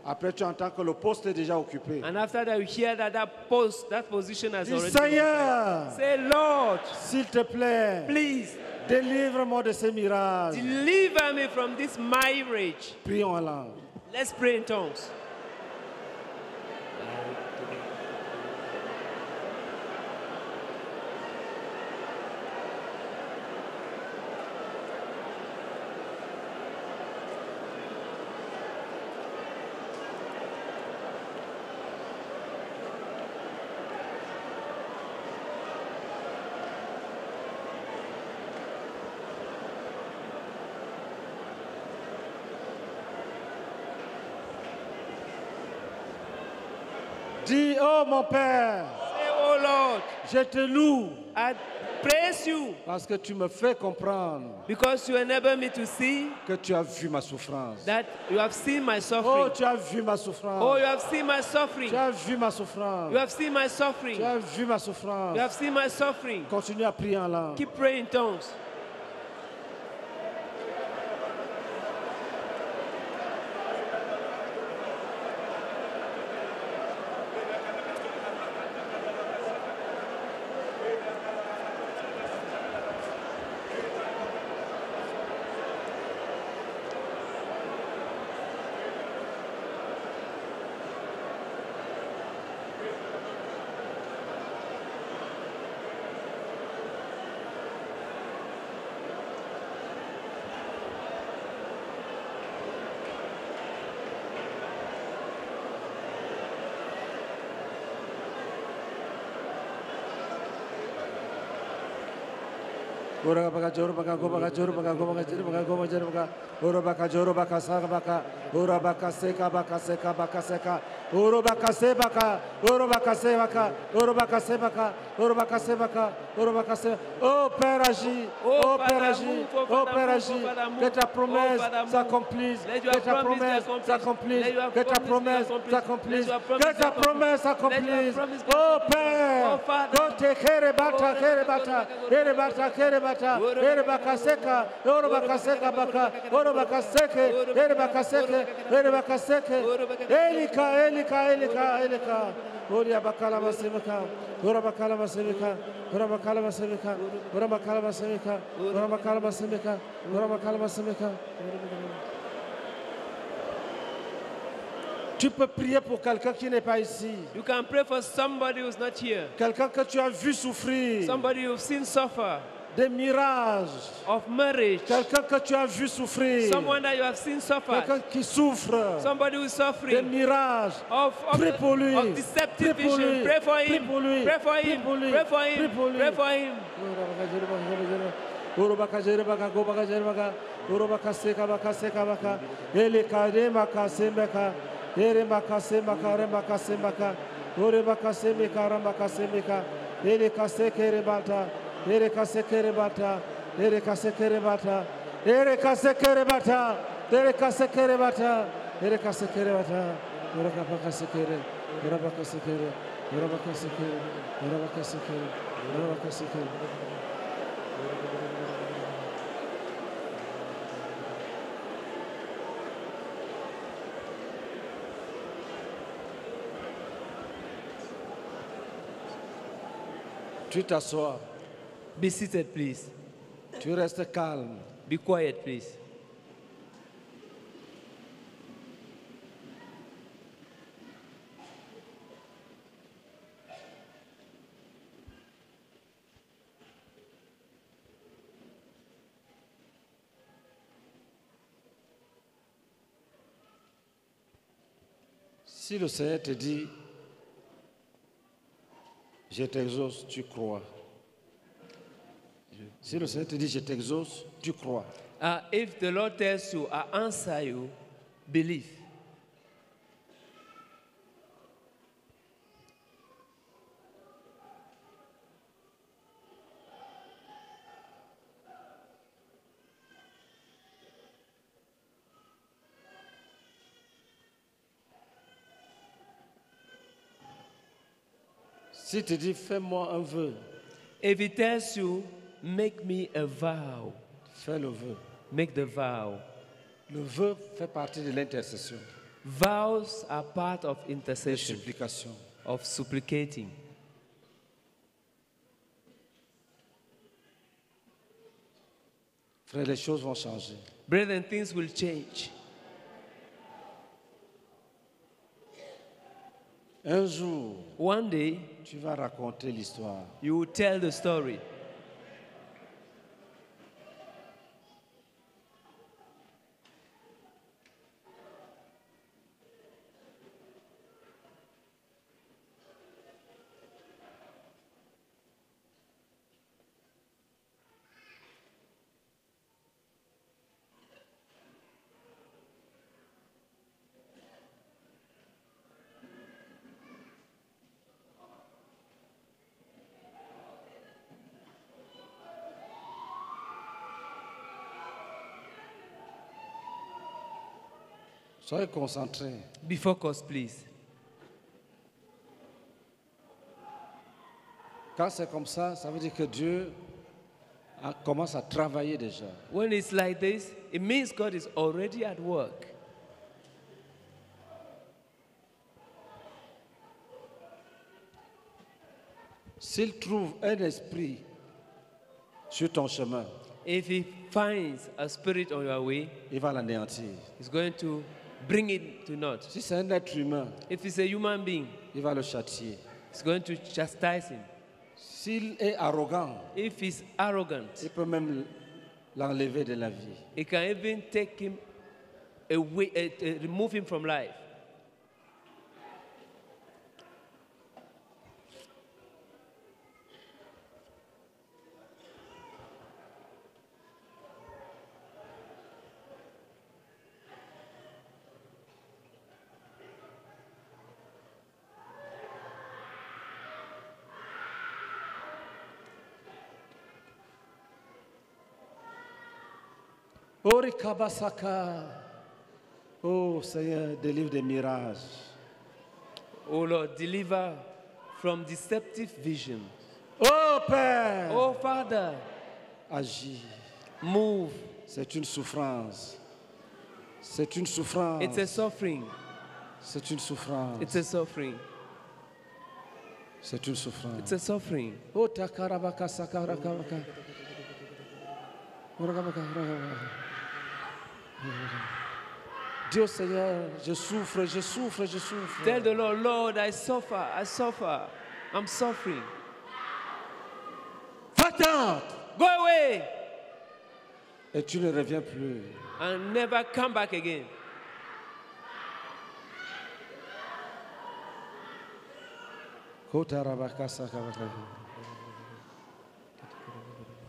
Après, tu entends que le poste est déjà occupé. And after that, you hear that that position has Dis, already been Seigneur, filled. Say, Lord, s'il te plaît, please, délivre-moi de ces mirages. deliver me from this marriage. Prions en langue. Let's pray in tongues. Dis, oh mon Père, Say, oh Lord, je te loue I praise you parce que tu me fais comprendre because you enable me to see que tu as vu ma souffrance. that you have seen my Oh, suffering. tu as vu ma souffrance. Oh, you have seen my suffering. Tu as vu ma souffrance. You have seen my suffering. Tu as vu ma souffrance. You have seen my suffering. Continue à prier en langue. Keep praying in tongues. Ora baka joro baka go baka joro baka go baka joro baka go baka joro baka ora baka joro baka saka baka ora baka seka baka seka baka seka ora baka se baka ora baka se baka ora baka se baka ora baka se baka ora baka se. Oh Père agis, oh Père agis, oh Père agis, que ta promesse s'accomplisse, que ta promesse s'accomplisse, que ta promesse s'accomplisse, que ta promesse s'accomplisse. Oh Père, oh te kere bata kere bata kere bata kere bata kere baka seka ora baka seka baka ora baka seke kere baka seke kere baka seke elika elika elika elika ora bakala masemeka ora bakala masemeka ora bakala masemeka ora bakala masemeka ora bakala masemeka ora bakala masemeka. Tu peux prier pour quelqu'un qui n'est pas ici. You can pray for somebody who's not here. Quelqu'un que tu as vu souffrir. Somebody you've seen suffer. Des mirages. Of marriage. Quelqu'un que tu as vu souffrir. Someone that you have seen suffer. Quelqu'un qui souffre. Somebody who is suffering. Des mirages. Prie pour lui. Of deceptive vision. Pray for him. Prie pour lui. Pray for him. Pray for him. Pray for him. Urubaka jerubaka gobaka jerubaka urubaka seka baka seka baka ele kare maka sembaka ere maka sembaka re maka sembaka ore maka sembaka re maka sembaka ele kasekere bata ere kasekere bata ere kasekere bata ere kasekere bata ere kasekere bata ere kasekere bata ore kapaka sekere ore baka sekere ore baka sekere ore baka sekere ore baka sekere. Tu t'assois. Be seated, please. Tu restes calme. Be quiet, please. Si le Seigneur te dit, je t'exauce, tu crois. Si le Seigneur te dit, je t'exauce, tu crois. If the Lord tells you, I answer you, believe. Si tu dis, fais-moi un vœu. If he tells you, make me a vow. Fais le vœu. Make the vow. Le vœu fait partie de l'intercession. Vows are part of intercession. Supplication. Of supplicating. Frère, les choses vont changer. Brethren, things will change. Un jour, one day, tu vas raconter l'histoire. You will tell the story. Soyez concentrés. Be focused, please. Quand c'est comme ça, ça veut dire que Dieu commence à travailler déjà. When it's like this, it means God is already at work. S'il trouve un esprit sur ton chemin, if he finds a spirit on your way, il va l'anéantir. He's going to bring it to naught. Si c'est un être humain, if it's a human being, il va le châtier. He's going to chastise him. S'il est arrogant, if he's arrogant, il peut même l'enlever de la vie. He can even take him away, remove him from life. Orikabasaka. Oh Seigneur, délivre des mirages. Oh Lord, deliver from deceptive visions. Oh Père. Oh Father. Agis. Move. C'est une souffrance. C'est une souffrance. It's a suffering. C'est une souffrance. It's a suffering. C'est une souffrance. It's a suffering. Oh takarabaka sakarakabaka. Dieu Seigneur, je souffre, je souffre, je souffre. Tell the Lord, Lord, I suffer, I'm suffering. Va-t'en! Go away! Et tu ne reviens plus. And never come back again.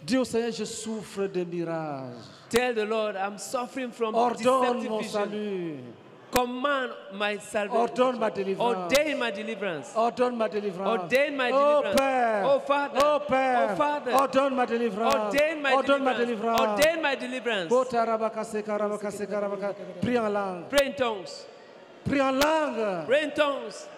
Dieu Seigneur, je souffre de mirages. Tell the Lord, I'm suffering from Ordonne deceptive mon vision. salut. Command my salvation. Ordonne ma délivrance. Ordain my deliverance. Ordonne ma délivrance. Ordain my Oh deliverance. Père. Oh Father. Oh Père. Oh Father. Ordonne ma délivrance. Ordain my Ordonne ma deliverance. délivrance. Ordain my deliverance. Prie en langue. Pray in tongues. Prie en langue. Pray in tongues.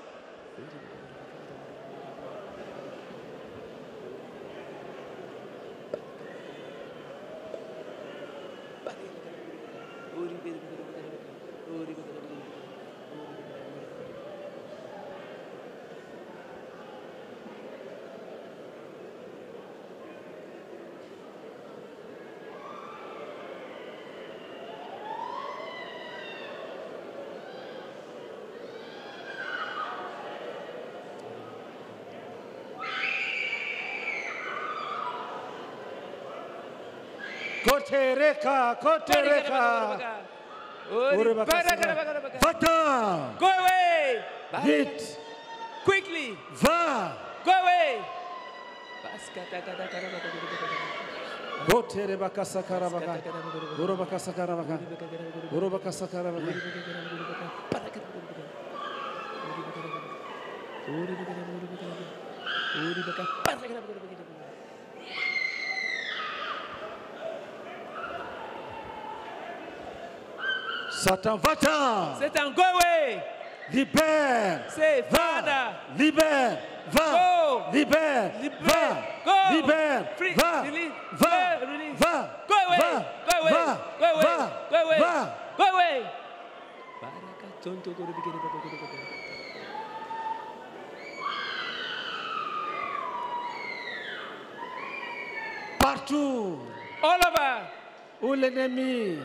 Kotereka, Kotereka. Va-t'en. Go away. Vite. Quickly. Va. Go away. Kotereka sakarabaka. Urobaka sakarabaka. Urobaka sakarabaka. Satan, va-t'en. Satan, go away. Libère. Say, Va. Father. Libère. Va. Go. Libère. Va. Go. Libère. Free. Va. Release. Va. Release. Va. Go away. Va. Go away. Va. Go away. Va. Go away. Va. Go away. Partout. All over. Où l'ennemi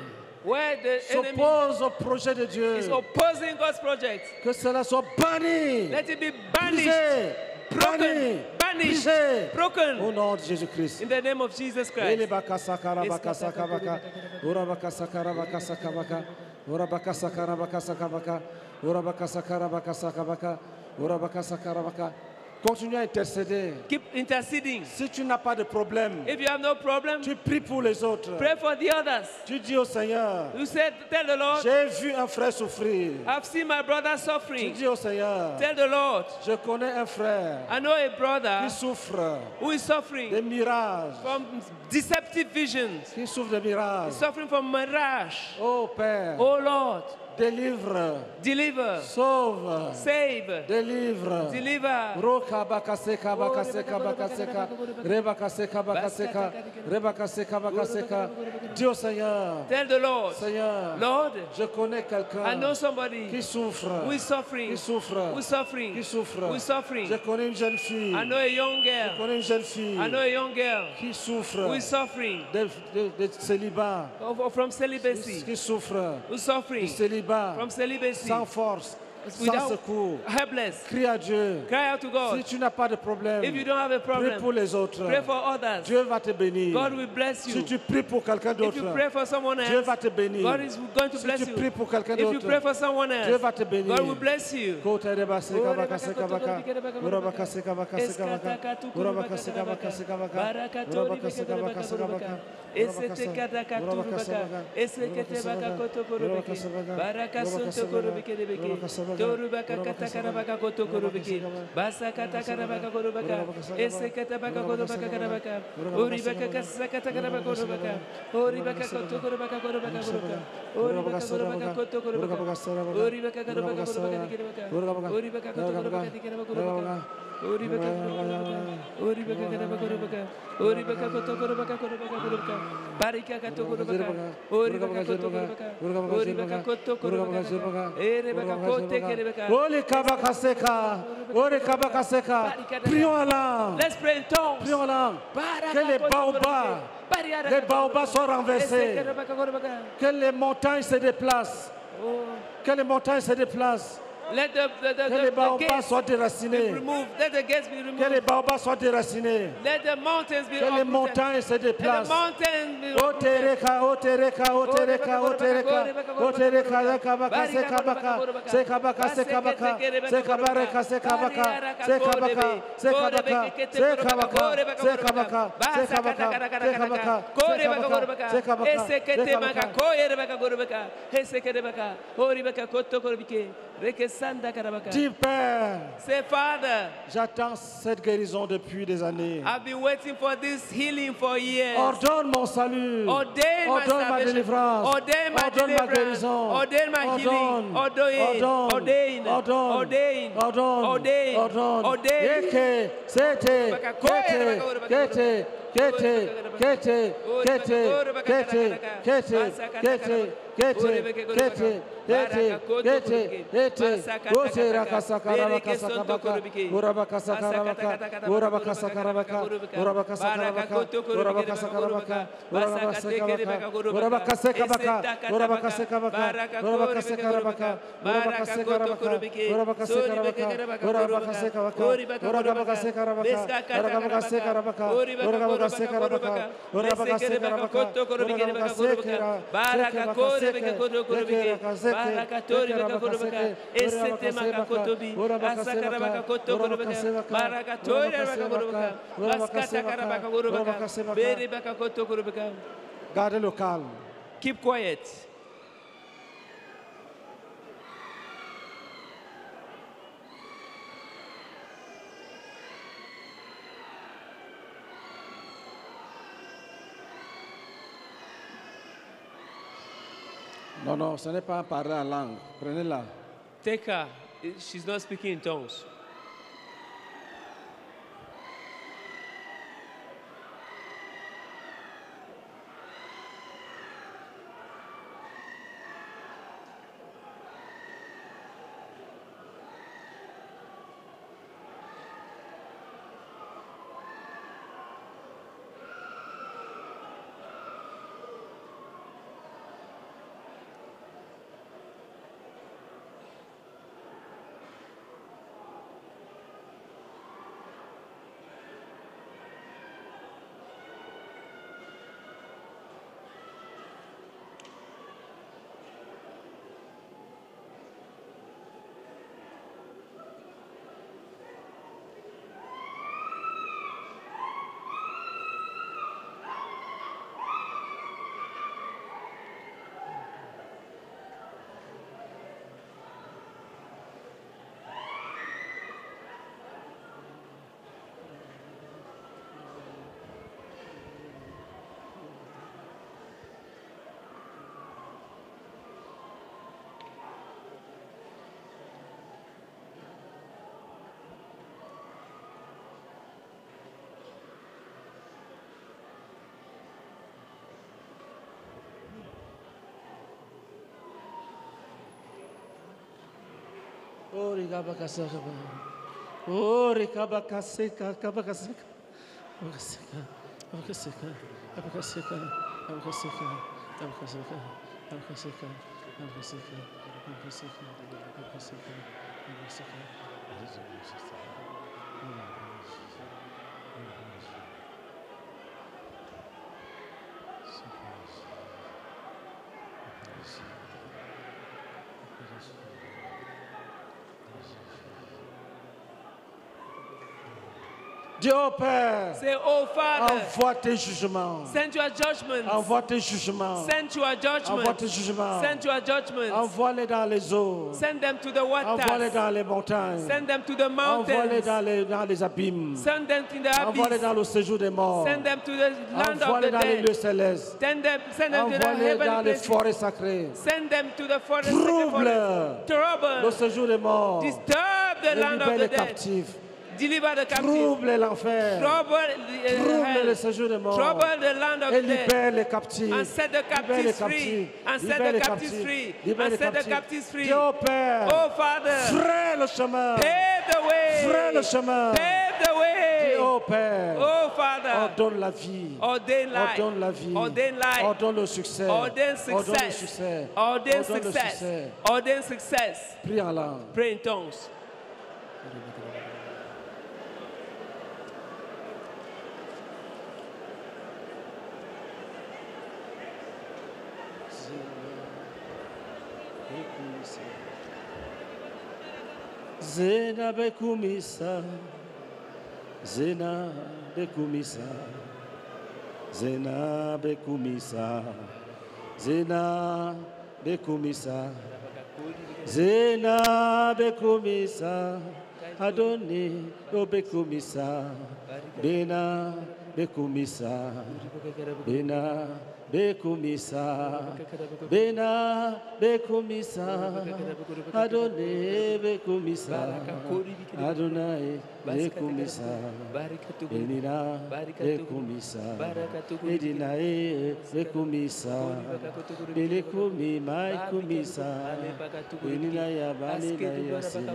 Where the enemy s'oppose au projet de Dieu. is opposing God's project. Que cela soit banni. Let it be banished. Brisé. Broken. Banni. Banished. Brisé. Broken. Au nom de Jésus-Christ. In the name of Jesus Christ. Elebaka sakarabaka sakabaka. Urabaka sakarabaka sakabaka. Urabaka sakarabaka sakabaka. Urabaka sakarabaka sakabaka. Urabaka sakarabaka. Continue à intercéder. Keep interceding. Si tu n'as pas de problème, If you have no problem, tu pries pour les autres. pray for the others. Tu dis au Seigneur, You said, tell the Lord, j'ai vu un frère souffrir. I've seen my brother Tu suffering. dis au Seigneur, Tell the Lord, je connais un frère I know a brother qui souffre who is suffering des mirages. from deceptive visions. Qui souffre des mirages. He's suffering from mirage. Oh Père, Oh Lord, délivre, deliver, sauve, save, délivre. deliver. Roka bakaseka bakaseka bakaseka, rebakaseka bakaseka, rebakaseka bakaseka. Dis au Seigneur, Tell the Lord, Seigneur, Lord, je connais I quelqu'un know somebody qui souffre, who is suffering, qui souffre, who is suffering, qui souffre. who is suffering. Je connais une jeune fille, I know a young je girl. connais une jeune fille I know a young girl qui souffre who is suffering de célibat, from celibacy, qui souffre who is du suffering célibat, from celibacy, sans force, sans without secours. helpless. Crie à Dieu. Cry out to God. Si tu n'as pas de problème, If you don't have a prie problem, pour les autres. pray for others. Dieu va te bénir. God will bless you. Si tu pries pour quelqu'un If d'autre, you pray for someone Dieu else, va te bénir. God is going to Si bless tu you. pries pour quelqu'un If you d'autre, pray for someone Dieu else, va te bénir. God will bless you. Kota reba seka baka seka baka. Urabaka seka baka seka baka. Urabaka seka baka seka baka. Urabaka seka baka seka baka. Urabaka seka baka. Torubaka katakarabaka kotokorubiki. Basa katakarabaka korubaka. Esekatabaka korubaka karabaka. Uribaka kasakatakarabaka korubaka. Uribaka kotokorubaka korubaka korubaka. Uribaka korubaka kotokorubaka. Uribaka korubaka korubaka dikirabaka. Uribaka kotokorubaka dikirabaka korubaka. Uribaka Uribaka korubaka korubaka. Uribaka kotokorubaka korubaka korubaka. Barika kotokorubaka. Uribaka kotokorubaka. Uribaka kotokorubaka. Erebaka kotekerebaka. Oli kabaka seka. Oli kabaka seka. Prions en langue. Let's pray in tongues. Prions en langue. Que les baobabs soient renversés. Que les montagnes se déplacent. Que les montagnes se déplacent. Que les baobabs soient déracinés. Let the gates be removed. Que les baobabs soient déracinés. Let the mountains be Que les montagnes se déplacent. Otereka, otereka, otereka, otereka, otereka, sekabaka, sekabaka, sekabaka, sekabaka, sekabareka, sekabaka, sekabaka, sekabaka, sekabaka, sekabaka, sekabaka, sekabaka, sekabaka, Dis Père, say Father, j'attends cette guérison depuis des années. I've been waiting for this healing for years. Ordonne mon salut. Ordain my Ordonne ma salvation. délivrance. Ordain my Ordonne ma deliverance. guérison. Ordain my healing. Ordain. Ordonne. Ordain. Ordonne. Ordain. Ordonne. Ordain. Eke, sete, kete, kete, kete, kete, kete, kete, kete, kete, kete, kete, kete, ose rakasakarabaka sakabaka, urabaka sakarabaka, urabaka sakarabaka, urabaka sakarabaka, urabaka sakarabaka, urabaka sakarabaka, urabaka sekabaka, urabaka sekabaka, urabaka sekarabaka, urabaka sekarabaka, urabaka sekarabaka, urabaka sekabaka, urabaka sekarabaka, urabaka sekarabaka, urabaka sekarabaka, urabaka sekarabaka, urabaka sekera, Baraka kore beka kodobike, baraka tori beka kodobika, esete maka kotobi, asakara baka kotokodobika, baraka tori beka kodobika, baskata kara baka kodobika, bere baka kotokodobika. Gardez le calme. Keep quiet. Non, non, ce n'est pas parler en langue. Prenez-la. Take her. She's not speaking in tongues. Ori kabakaseka. Ori kabakaseka, kabakaseka. Kabakaseka. Kabakaseka. Kabakaseka. Kabakaseka. Kabakaseka. Kabakaseka. Kabakaseka. Kabakaseka. Kabakaseka. Kabakaseka. Dis au Père, Say, oh Father, envoie tes jugements. send your judgments. Envoie tes jugements. Send your Envoie tes judgments. jugements. Send your judgments. Envoie-les dans les eaux. Send them to the Envoie-les waters. dans les montagnes. Send them to the Envoie-les mountains. dans les abîmes. Send them to the Envoie-les abyss. dans le séjour des morts. Send them to the land of Envoie-les the dans les lieux dead. célestes. Send them to the Envoie-les dans heavenly les places. forêts sacrées. Send them to the forest. Trouble le Trouble. séjour des morts. Disturb the Et land libère of les the dead. captifs. Deliver the captives. Trouble l'enfer. Trouble le séjour des morts. Trouble the land of Et the dead. libère les captifs. And set the Libère les captives free. captifs. And set Libère the les captives captifs. free. Libère And les set the captifs. captives free. Dis au Père, Oh Father, fraie le chemin. pave the way. Fraie le chemin. Pave the way. Dis au Père, Oh Father, ordonne la vie. ordain life. Ordonne la vie. Ordain life. Ordonne le succès. Ordain Ordonne le success. succès. Ordain Ordonne le success. succès. Ordain success. Prie en langue. Pray in tongues. Zena bekumisa, Zena bekumisa, Zena bekumisa, Zena bekumisa, Zena bekumisa, Adoni do bekumisa, Bena bekumisa, Bena bekumisa, Bena bekumisa, Adonai bekumisa, Adonai bekumisa, Benina bekumisa, Edinae bekumisa, Belekumi maikumisa, Benina ya Balina yasina,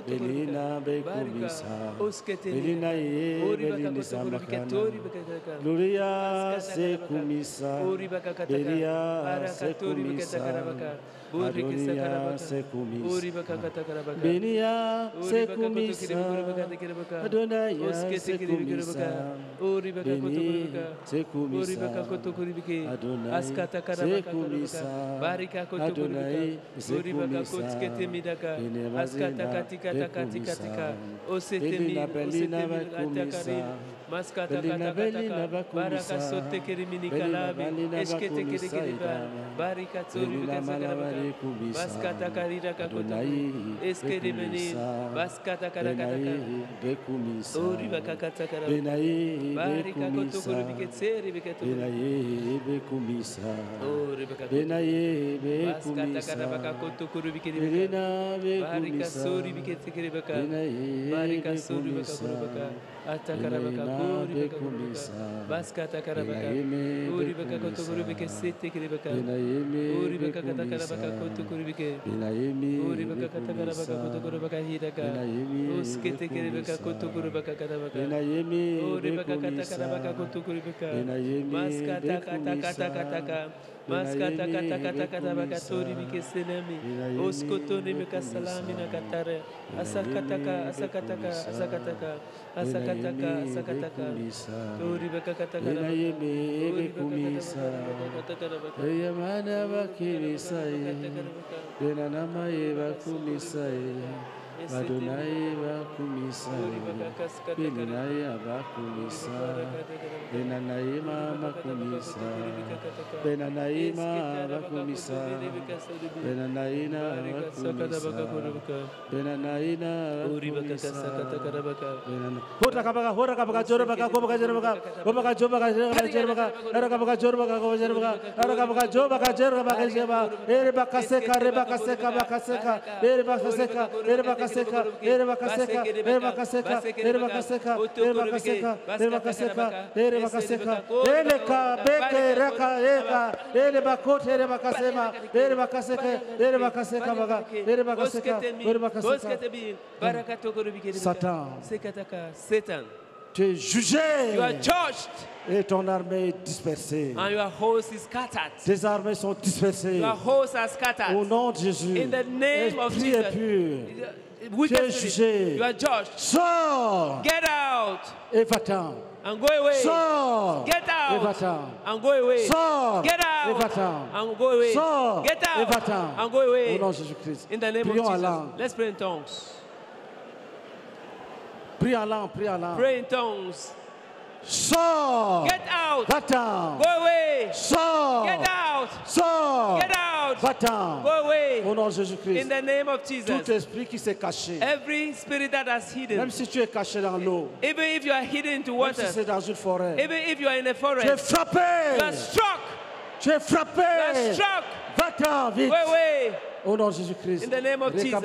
Belina bekumisa, Belina ye belinisa makana, Gloria sekumisa, Belia sekumisa, Adonia sekumisa, Benia sekumisa, Adonai sekumisa, Beni sekumisa, Adonai sekumisa, Adonai sekumisa, Belina Belina bekumisa, Belina Belina bekumisa, Belina Belina bekumisa, Belina Malabari kumisa, Adonai bekumisa, Benai bekumisa, Benai bekumisa, Benai bekumisa, Benai bekumisa, Belina bekumisa, Benai bekumisa, Adonai bakumisa, Benai bakumisa, Benanaima bakumisa, Benanaima bakumisa, Benanaina bakumisa, Benanaina bakumisa, Hota kabaka, hora kabaka, jora baka, gobaka jora baka, gobaka jora baka, jora baka, era kabaka jora baka, gobaka jora baka, era kabaka jora baka, jora baka jora, ere baka seka, ere baka seka, baka seka, ere baka seka, ere baka seka, ere baka seka, ere baka seka, ere baka seka, ere baka seka, ere baka seka, ere baka seka, ele ka beke raka eka, ele bakote ere baka sema, ere baka seka, ere baka seka baka, ere baka seka, ere baka seka. Satan, tu es jugé. You are judged. Et ton armée est dispersée. And your host is scattered. Tes armées sont dispersées. Your hosts are scattered. Au nom de Jésus. In the name of Esprit Jesus. est pur. Tu es jugé. You are judged. Sors. Get out. Et va-t'en. And go away. Sors. Get out. Et va-t'en. And go away. Sors. Get out. Et va-t'en. And go away. Sors. Get out. Et va-t'en. And go away. Au nom de Jésus-Christ. In the name Prions of en Jesus. langue. Let's pray in tongues. Prie en langue, prie en langue. Pray in tongues. Sors. Get out. Va-t'en. Go away. Sors. Get out. Sors. Get out. Va-t'en. Go away. Au nom de Jésus-Christ. In the name of Jesus. Tout esprit qui s'est caché. Every spirit that has hidden. Même si tu es caché dans l'eau. Even if you are hidden into water. Même si c'est dans une forêt. Even if you are in a forest. Tu es frappé. You are struck. Tu es frappé. You are struck. Va-t'en vite. Go away. Au nom de Jésus-Christ. In the name of Jesus. Tu es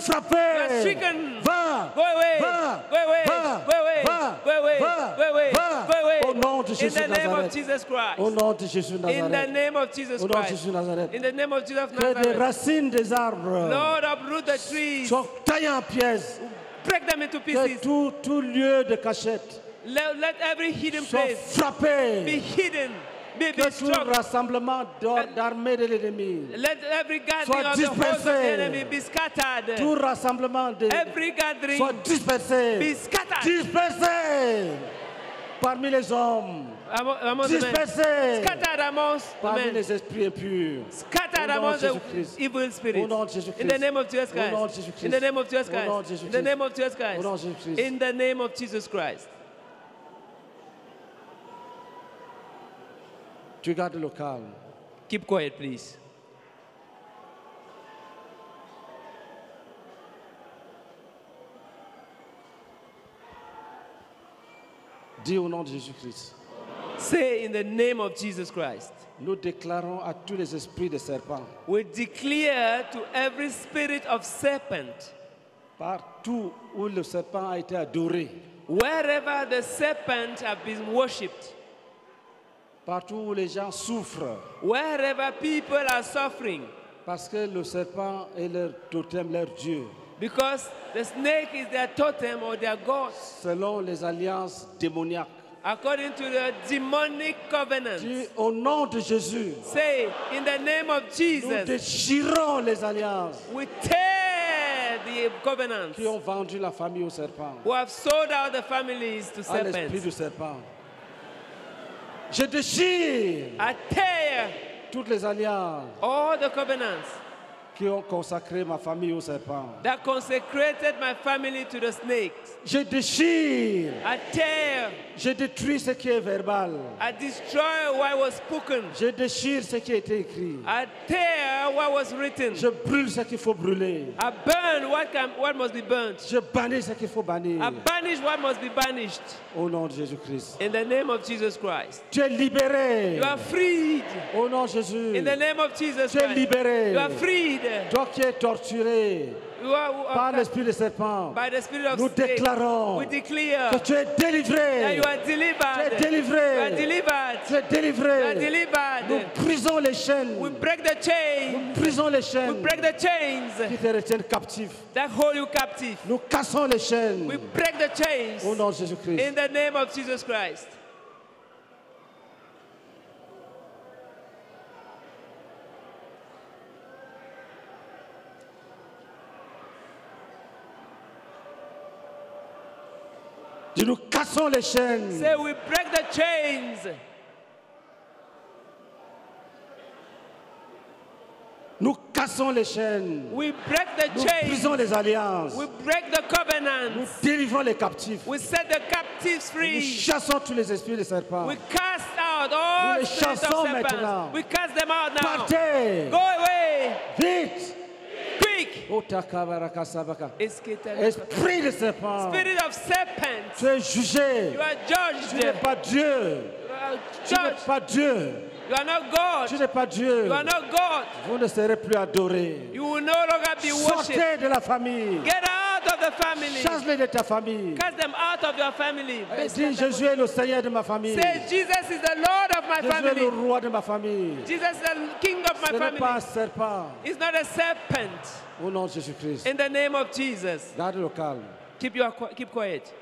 frappé. Va. Go away. Va. Go away. Va. Go away. Va. Go away. Va. Go away. Va. Go away. Au nom de Jésus In the name of Nazareth. Jesus Christ. Au nom de Jésus Nazareth. In the name of Jesus Au nom de Christ. Jésus Nazareth. In the name of Jesus Que des Nazareth. racines des arbres Lord, uproot the trees. soient taillées en pièces. Break them into Que pieces. tout lieu de cachette Let every hidden soit place frappé. be hidden. Be Que tout struck. rassemblement d'armées de l'ennemi Let every gathering soit of the host of the dispersé. enemy be scattered. Tout rassemblement Every gathering soit dispersé. be scattered. Dispersé parmi les hommes. Among the men. Dispersé Scattered amongst the parmi men. les esprits impurs. Scattered Au nom among de the Jésus-Christ. evil spirits. Au nom de Jésus-Christ. In the name of Jesus Au nom de Christ. Jésus-Christ. In the name of Jesus Au nom de Christ. In Jésus-Christ. the name of Jesus Au Christ. nom de Jésus-Christ. In the name of Jesus Christ. Tu gardes le calme. Keep quiet, please. Dis au nom de Jésus-Christ. Say in the name of Jesus Christ. Nous déclarons à tous les esprits de serpents. We declare to every spirit of serpent. Partout où le serpent a été adoré. Wherever the serpent have been worshipped. Partout où les gens souffrent. Wherever people are suffering. Parce que le serpent est leur totem, leur Dieu. Because the snake is their totem or their god. Selon les alliances démoniaques. According to the demonic covenant. Dis au nom de Jésus. Say in the name of Jesus. Nous déchirons les alliances. We tear the covenants. Qui ont vendu la famille au serpent. Who have sold out the families to serpents. À l'esprit du serpent. Je déchire. I tear toutes les alliances. All the covenants. Qui ont consacré ma famille au serpent. That consecrated my family to the snakes. Je déchire. I tear. Je détruis ce qui est verbal. I destroy what was spoken. Je déchire ce qui a été écrit. I tear what was written. Je brûle ce qu'il faut brûler. I burn what must be burnt. Je bannis ce qu'il faut bannir. I banish what must be banished. Au nom de Jésus-Christ. In the name of Jesus Christ. Tu es libéré. You are freed. Au nom de Jésus. In the name of Jesus Christ. Tu es libéré. You are freed. Toi qui es torturé par l'esprit de serpent, by the spirit of nous snake, déclarons we declare que tu es délivré. That you are delivered. Tu es délivré. You are delivered. Tu es délivré. You are delivered. Nous brisons les chaînes. We break the chains. Nous brisons les chaînes. We break the chains qui te retiennent captif. That hold you captive. Nous cassons les chaînes. We break the chains. Au nom de Jésus-Christ. In the name of Jesus Christ. Nous cassons les chaînes. Say we break the chains. Nous cassons les chaînes. We break the Nous chains. brisons les alliances. We break the covenants. Nous délivrons les captifs. We set the captives free. Nous chassons tous les esprits de serpents. We cast out all Nous les spirits of chassons serpents. maintenant. We cast them out now. Partez. Go away. Vite. Quick. Esprit de serpent. Spirit of serpent. Tu es jugé. You are judged. Tu n'es pas Dieu. Tu n'es pas Dieu. You are not God. Tu n'es pas Dieu. You are not God. Vous ne serez plus adorés. You will no longer be worshipped. Sortez de la famille. Get out of the family. Chasse-les de ta famille. Cast them out of your family. Dis, Jésus est le Seigneur de ma famille. Say, Jesus is the Lord of my Jésus est family. le roi de ma famille. Jesus is the king of my Ce n'est family. pas un serpent. He's not a serpent. Au nom de Jésus-Christ. In the name of Jesus. Garde le calme. Keep quiet.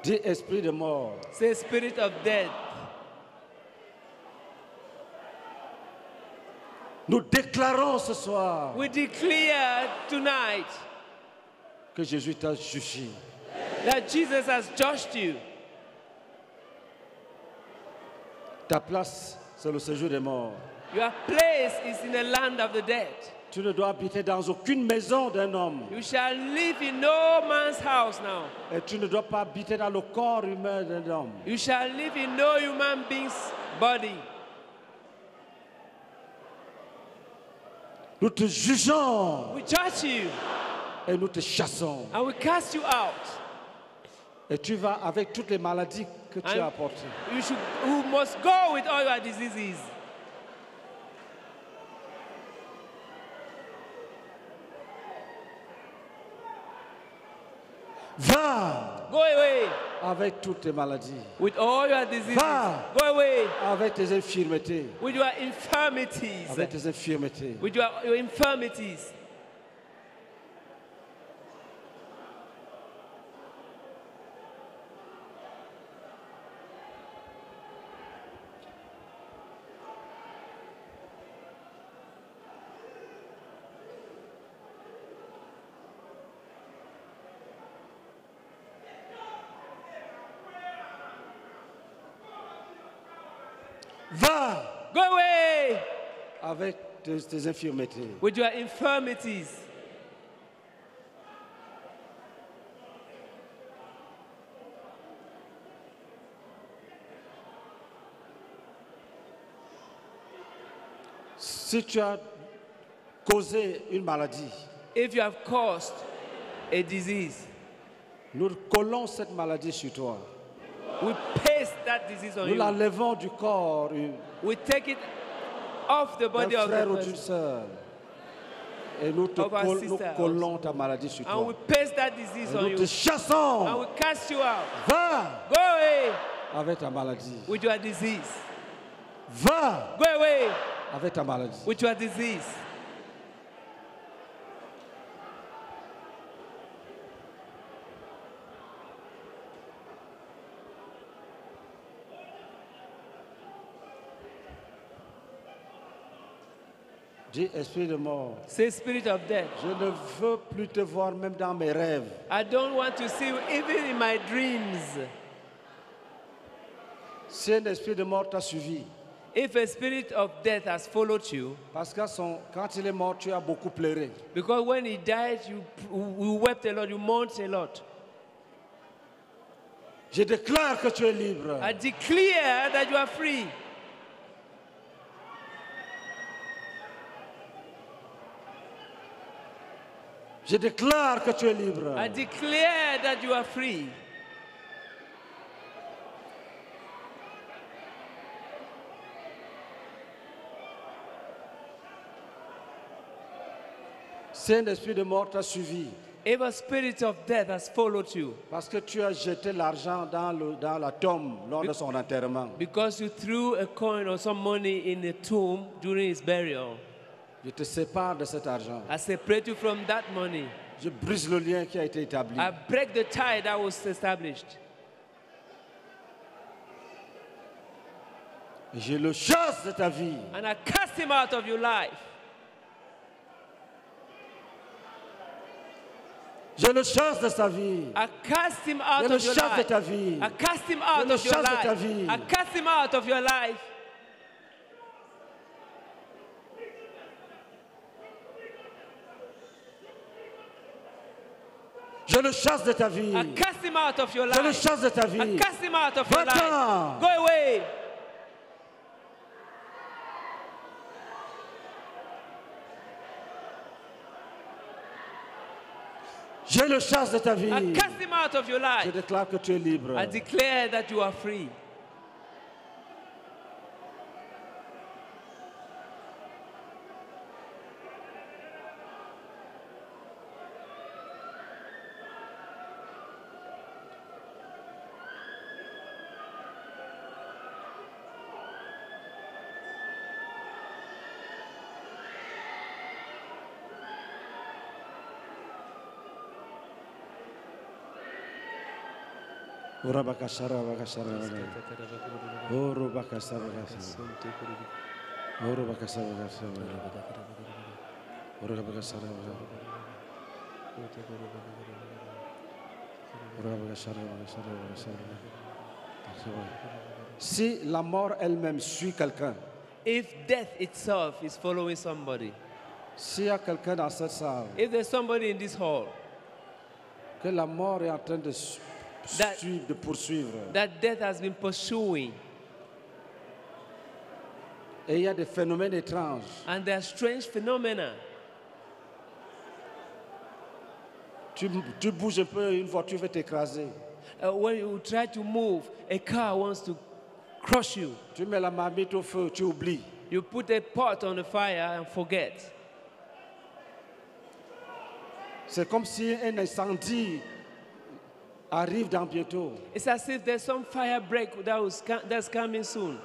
Dis esprit de mort. Say spirit of death. Nous déclarons ce soir We declare tonight que Jésus t'a jugé. that Jesus has judged you. Ta place, c'est le séjour des morts. Your place is in the land of the dead. Tu ne dois habiter dans aucune maison d'un homme. You shall live in no man's house now. Et tu ne dois pas habiter dans le corps humain d'un homme. You shall live in no human being's body. Nous te jugeons. We judge you. Et nous te chassons. And we cast you out. Et tu vas avec toutes les maladies que tu as apportées. You must go with all your diseases. Va. Go away. Avec toutes tes maladies. With all your diseases. Va. Go away. Avec tes infirmités. With your infirmities. Avec tes infirmités. With your infirmities. Va. Go away. Avec tes infirmités. With your infirmities. Si tu as causé une maladie, if you have caused a disease, nous collons cette maladie sur toi. We paste that disease on Nous you. l'enlevons du corps. We take it off the body of the frère ou d'une person. sœur. Et nous Of our nous sister collons ta maladie sur And we toi. paste that disease Et on nous you. te chassons. And we cast you out. Va Go away avec ta maladie. with your disease. Va Go away avec ta maladie. with your disease. Dis esprit de mort. Say spirit of death. Je ne veux plus te voir même dans mes rêves. I don't want to see you even in my dreams. Si un esprit de mort t'a suivi, If a spirit of death has followed you, parce que quand il est mort, tu as beaucoup pleuré. because when he died, you wept a lot, you mourned a lot. Je déclare que tu es libre. I declare that you are free. Je déclare que tu es libre. I declare that you are free. Si un esprit de mort t'a suivi, If a spirit of death has followed you, parce que tu as jeté l'argent dans la tombe lors de son enterrement, because you threw a coin or some money in the tomb during his burial, je te sépare de cet argent. I separate you from that money. Je brise le lien qui a été établi. I break the tie that was established. Je le chasse de ta vie. And I cast him out of your life. Je le chasse de sa vie. I cast him out Je le of your chasse de life. ta vie. I cast him out Je le of your chasse de ta life. vie. I cast him out of your life. Je le chasse de ta vie. I cast him out of your Je le life. chasse de ta I vie. cast him out of your Va-t'en. life. Go away. Je le chasse de ta vie. I cast him out of your Je life. déclare que tu es libre. I declare that you are free. Si la mort elle-même suit quelqu'un, if death itself is following somebody, s'il y a quelqu'un dans cette salle, if there's somebody in this hall, que la mort est en train de suivre, de poursuivre, that death has been pursuing, et il y a des phénomènes étranges, and there are strange phenomena. Tu bouges un peu, une voiture va t'écraser. When you try to move, a car wants to crush you. Tu mets la marmite au feu, tu oublies. You put a pot on the fire and forget. C'est comme si un incendie arrive dans bientôt. It's as if there's some fire break that's coming soon.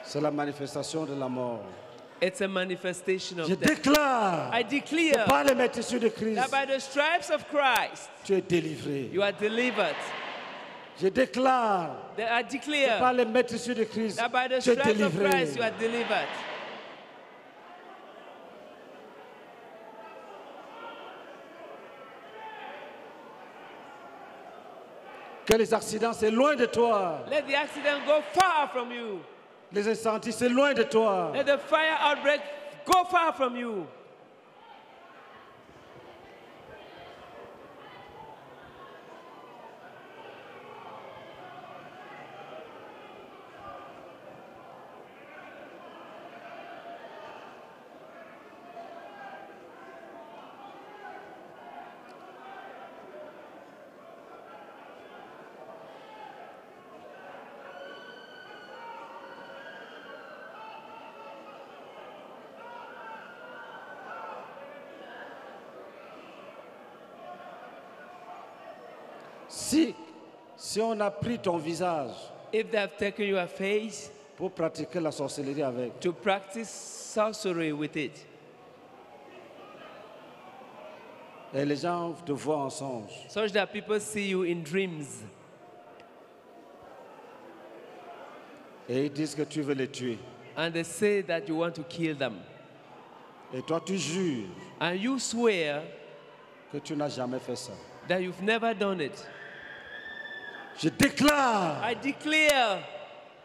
C'est la manifestation de la mort. It's a manifestation of Je death. déclare I declare par les métissures de Christ, that by the stripes of Christ, tu es délivré. you are delivered. Je déclare That I declare par les métissures de Christ, that by the tu es stripes of délivré. Christ, you are delivered. Que les accidents, c'est loin de toi. Let the accident go far from you. Les incendies, c'est loin de toi. Let the fire outbreak go far from you. Si on a pris ton visage, if they have taken your face pour pratiquer la sorcellerie avec, to practice sorcery with it, et les gens te voient en songe, such that people see you in dreams, et ils disent que tu veux les tuer, and they say that you want to kill them, et toi tu jures, and you swear que tu n'as jamais fait ça. That you've never done it. Je déclare I declare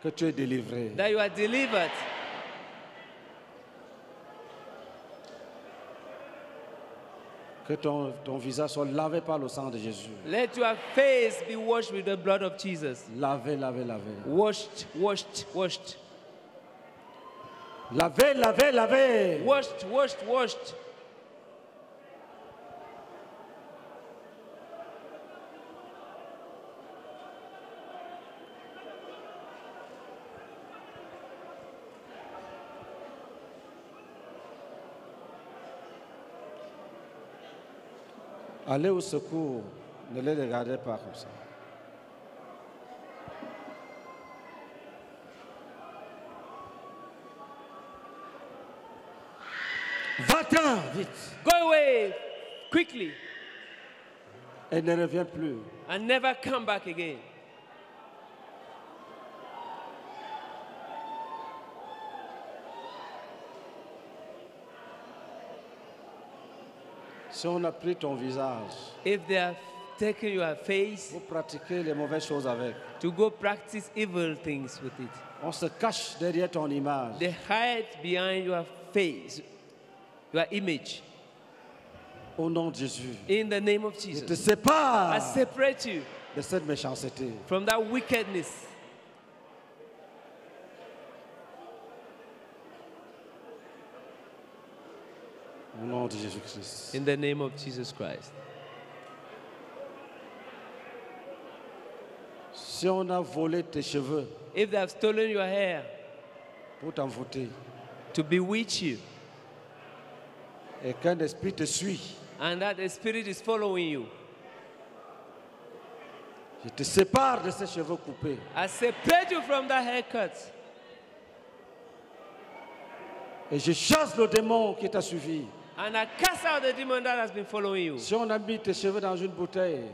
que tu es délivré. That you are delivered. Que ton visage soit lavé par le sang de Jésus. Let your face be washed with the blood of Jesus. Lavé, lavé, lavé. Washed, washed, washed. Lavé, lavé, lavé. Washed, washed, washed. Allez au secours, ne les regardez pas comme ça. Va-t'en, vite. Go away, quickly. Et ne reviens plus. And never come back again. Si on a pris ton visage, if they have taken your face, pour pratiquer les mauvaises choses avec, to go practice evil things with it, on se cache derrière ton image. They hide behind your face, your image. Au nom de Jésus, in the name of Jesus, je te sépare I separate you de cette méchanceté. From that wickedness. Au nom de Jésus-Christ. In the name of Jesus Christ. Si on a volé tes cheveux, if they have stolen your hair, pour t'envoûter, to bewitch you, et qu'un esprit te suit, and that the spirit is following you, je te sépare de ces cheveux coupés. I separate you from that haircut. Et je chasse le démon qui t'a suivi. And I cast out the demon that has been following you. Si on a mis tes cheveux dans une bouteille,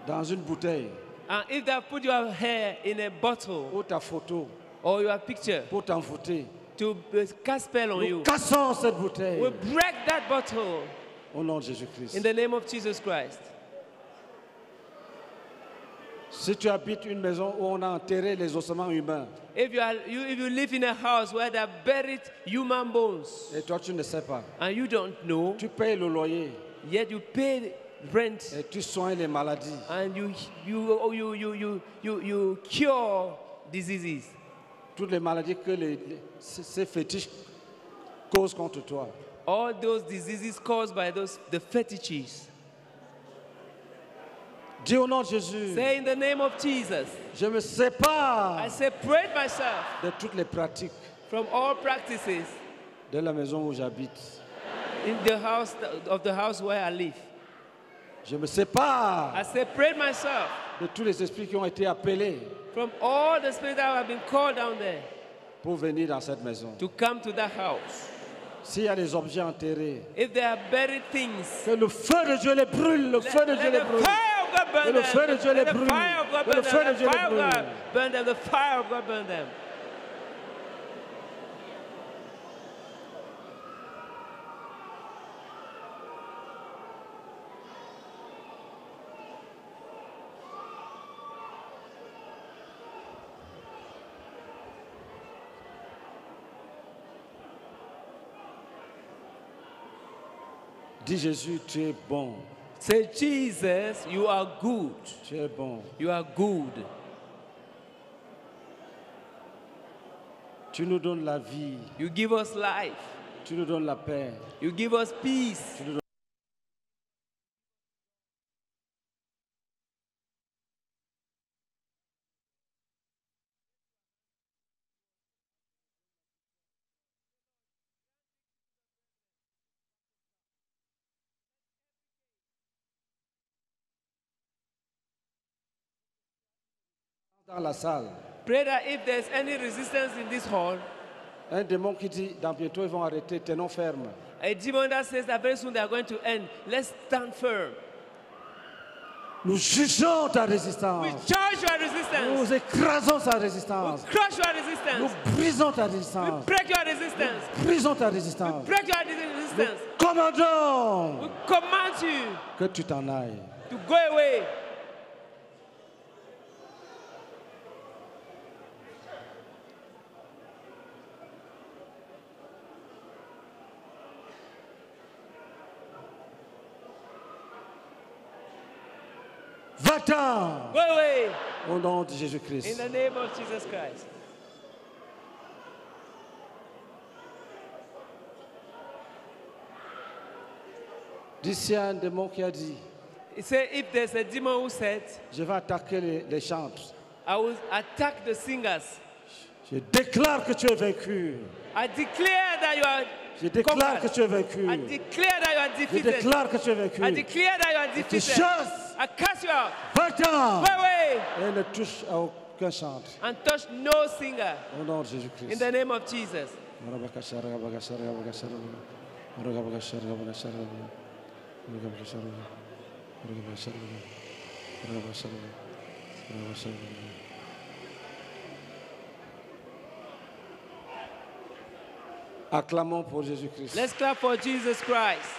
dans une bouteille, and if they put your hair in a bottle, ou ta photo, or your picture, pour t'envoûter, to cast spell on you, cassons cette bouteille. we break that bottle. Au nom de Jésus-Christ. In the name of Jesus Christ. Si tu habites une maison où on a enterré les ossements humains, If you live in a house where they have buried human bones, et toi tu ne sais pas, and you don't know, tu payes le loyer, yet you pay rent, et tu soignes les maladies, and you cure diseases. Toutes les maladies que ces fétiches causent contre toi. All those diseases caused by the fetishes. Dis au nom de Jésus. Say in the name of Jesus. Je me sépare. I separate myself de toutes les pratiques. From all practices. De la maison où j'habite. In the house where I live. Je me sépare. I separate myself. De tous les esprits qui ont été appelés. From all the spirits that have been called down there. Pour venir dans cette maison. To come to that house. S'il y a des objets enterrés. If there are buried things. Que le feu de Dieu les brûle. Le feu de Dieu les brûle. Que le feu de Dieu les brûle. Que le feu de Dieu les brûle. Burn them. The fire of God burn them. Dis Jésus, tu es bon. Say, Jesus, you are good. Tu es bon. You are good. Tu nous donnes la vie. You give us life. Tu nous donnes la paix. You give us peace. Tu nous donnes dans la salle. Pray that if there's any resistance in this hall, un démon qui dit dans bientôt ils vont arrêter, tenons ferme. A demon that says that very soon they are going to end. Let's stand firm. Nous jugeons ta résistance. We judge your resistance. Nous écrasons sa résistance. We crush your resistance. Nous brisons ta résistance. We break your resistance. Nous brisons ta résistance. We break your resistance. Nous commandons. We command you que tu t'en ailles. To go away. Va-t'en. Go away. Au nom de Jésus-Christ. In the name of Jesus Christ. Dis s'il y a un démon qui a dit. He said, if there's a demon who said, je vais attaquer les chantres. I will attack the singers. Je déclare que tu es vaincu. I declare that you are. Je déclare que tu es vaincu. I declare that you are defeated. Je déclare que tu es vaincu. I declare that you are defeated. Tu chasses. I cast you out. Va-t'en. Go away. Et ne touche à aucun chantre. And touch no singer. Au nom de Jésus-Christ. In the name of Jesus. Acclamons pour Jésus-Christ. Let's clap for Jesus Christ.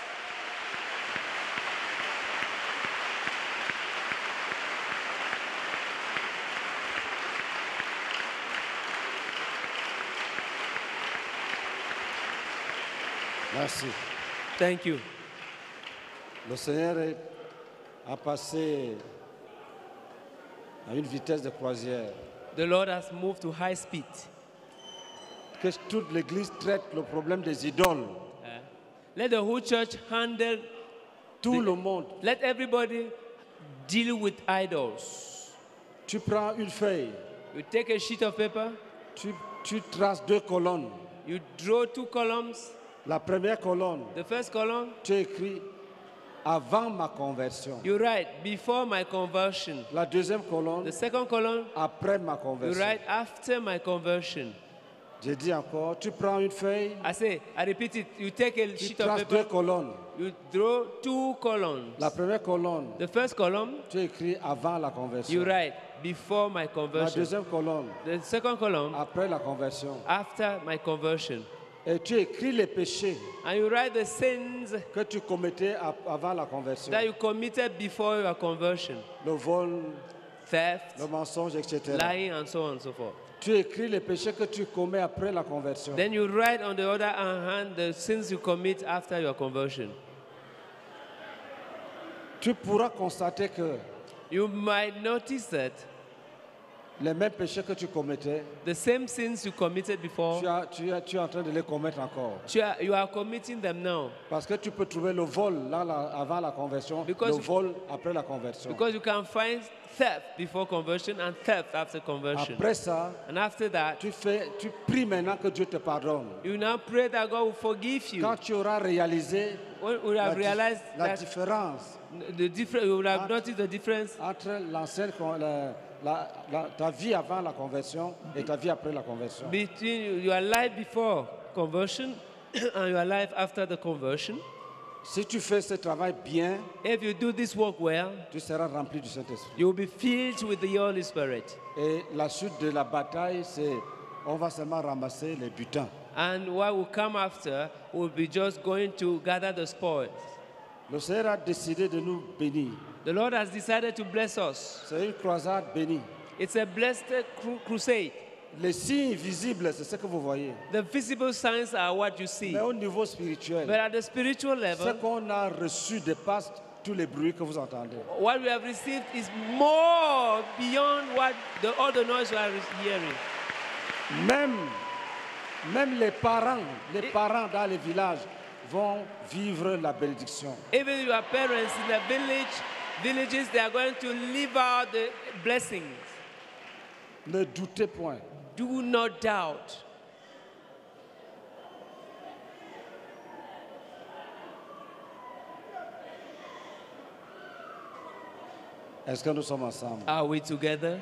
Merci. Thank you. Le Seigneur a passé à une vitesse de croisière. The Lord has moved to high speed. Que toute l'Église traite le problème des idoles. Let the whole church handle tout le monde. Let everybody deal with idols. Tu prends une feuille. You take a sheet of paper. Tu traces 2 colonnes. You draw 2 columns. La première colonne. The first column. Tu écris avant ma conversion. You write before my conversion. La deuxième colonne. The second column. Après ma conversion. You write after my conversion. J'ai dit encore, tu prends une feuille. I repeat it. You take a sheet of traces paper. 2 colonnes. You draw 2 columns. La première colonne. The first column. Tu écris avant la conversion. You write before my La conversion. deuxième colonne. The second column. Après la conversion. After my conversion. Et tu écris les péchés. And you write the sins que tu commettais avant la conversion. That you committed before your conversion. Le vol, theft, le mensonge, etc. Lying, and so on and so forth. Tu écris les péchés que tu commets après la conversion. Then you write on the other hand the sins you commit after your conversion. Tu pourras constater que you might notice that les mêmes péchés que tu commettais, the same sins you committed before, tu es en train de les commettre encore. You are committing them now. Parce que tu peux trouver le vol là, avant la conversion, le vol après la conversion. Because you can find theft before conversion and theft after conversion. Après ça, and after that, tu pries maintenant que Dieu te pardonne. You now pray that God will forgive you. Quand tu auras réalisé la différence, you will have noticed the difference entre l'ancienne ta vie avant la conversion et ta vie après la conversion. Between your life before conversion and your life after the conversion. Si tu fais ce travail bien, if you do this work well, tu seras rempli du Saint-Esprit. You will be filled with the Holy Spirit. Et la suite de la bataille, c'est on va seulement ramasser les butins. And what will come after will be just going to gather the spoils. Le Seigneur a décidé de nous bénir. The Lord has decided to bless us. C'est une croisade bénie. It's a blessed crusade. Les signes visibles, c'est ce que vous voyez. The visible signs are what you see. Mais au niveau spirituel, but at the spiritual level, ce qu'on a reçu dépasse tous les bruits que vous entendez. What we have received is more beyond all the noise you are hearing. Même les parents dans les villages vont vivre la bénédiction. Even your parents in the villages, they are going to live out the blessings. Ne doutez point. Do not doubt. Est-ce que nous sommes ensemble? Are we together?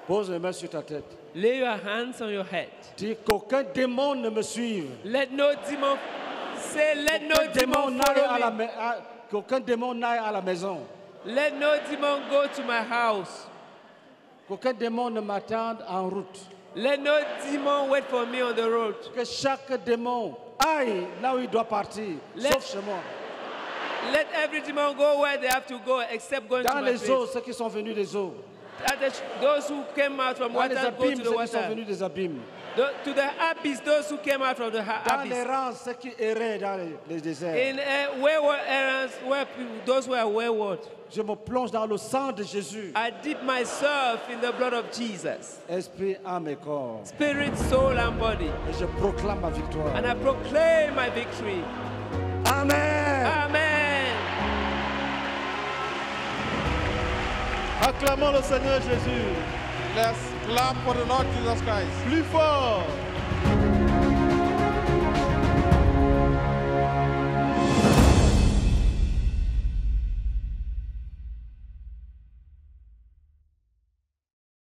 Pose les mains sur ta tête. Lay your hands on your head. Dis qu'aucun démon ne me suive. Let no demon follow me. Qu'aucun démon n'aille à la maison. Let no demon go to my house. Qu'aucun démon ne m'attende en route. Let no demon wait for me on the road. Que chaque démon aille là où il doit partir, sauf chez moi. Let every demon go where they have to go, except going to my place. Dans les eaux, ceux qui sont venus des eaux. Those who came out from water go to the water. Ceux qui sont venus des abîmes. To the abyss, those who came out from the abyss. Dans les rangs, ceux qui erraient dans les déserts. In wayward errands, those who are wayward. Je me plonge dans le sang de Jésus. I dip myself in the blood of Jesus. Esprit, âme et corps. Spirit, soul and body. Et je proclame ma victoire. And I proclaim my victory. Amen. Amen. Acclamons le Seigneur Jésus. Let's clap for the Lord Jesus Christ. Plus fort.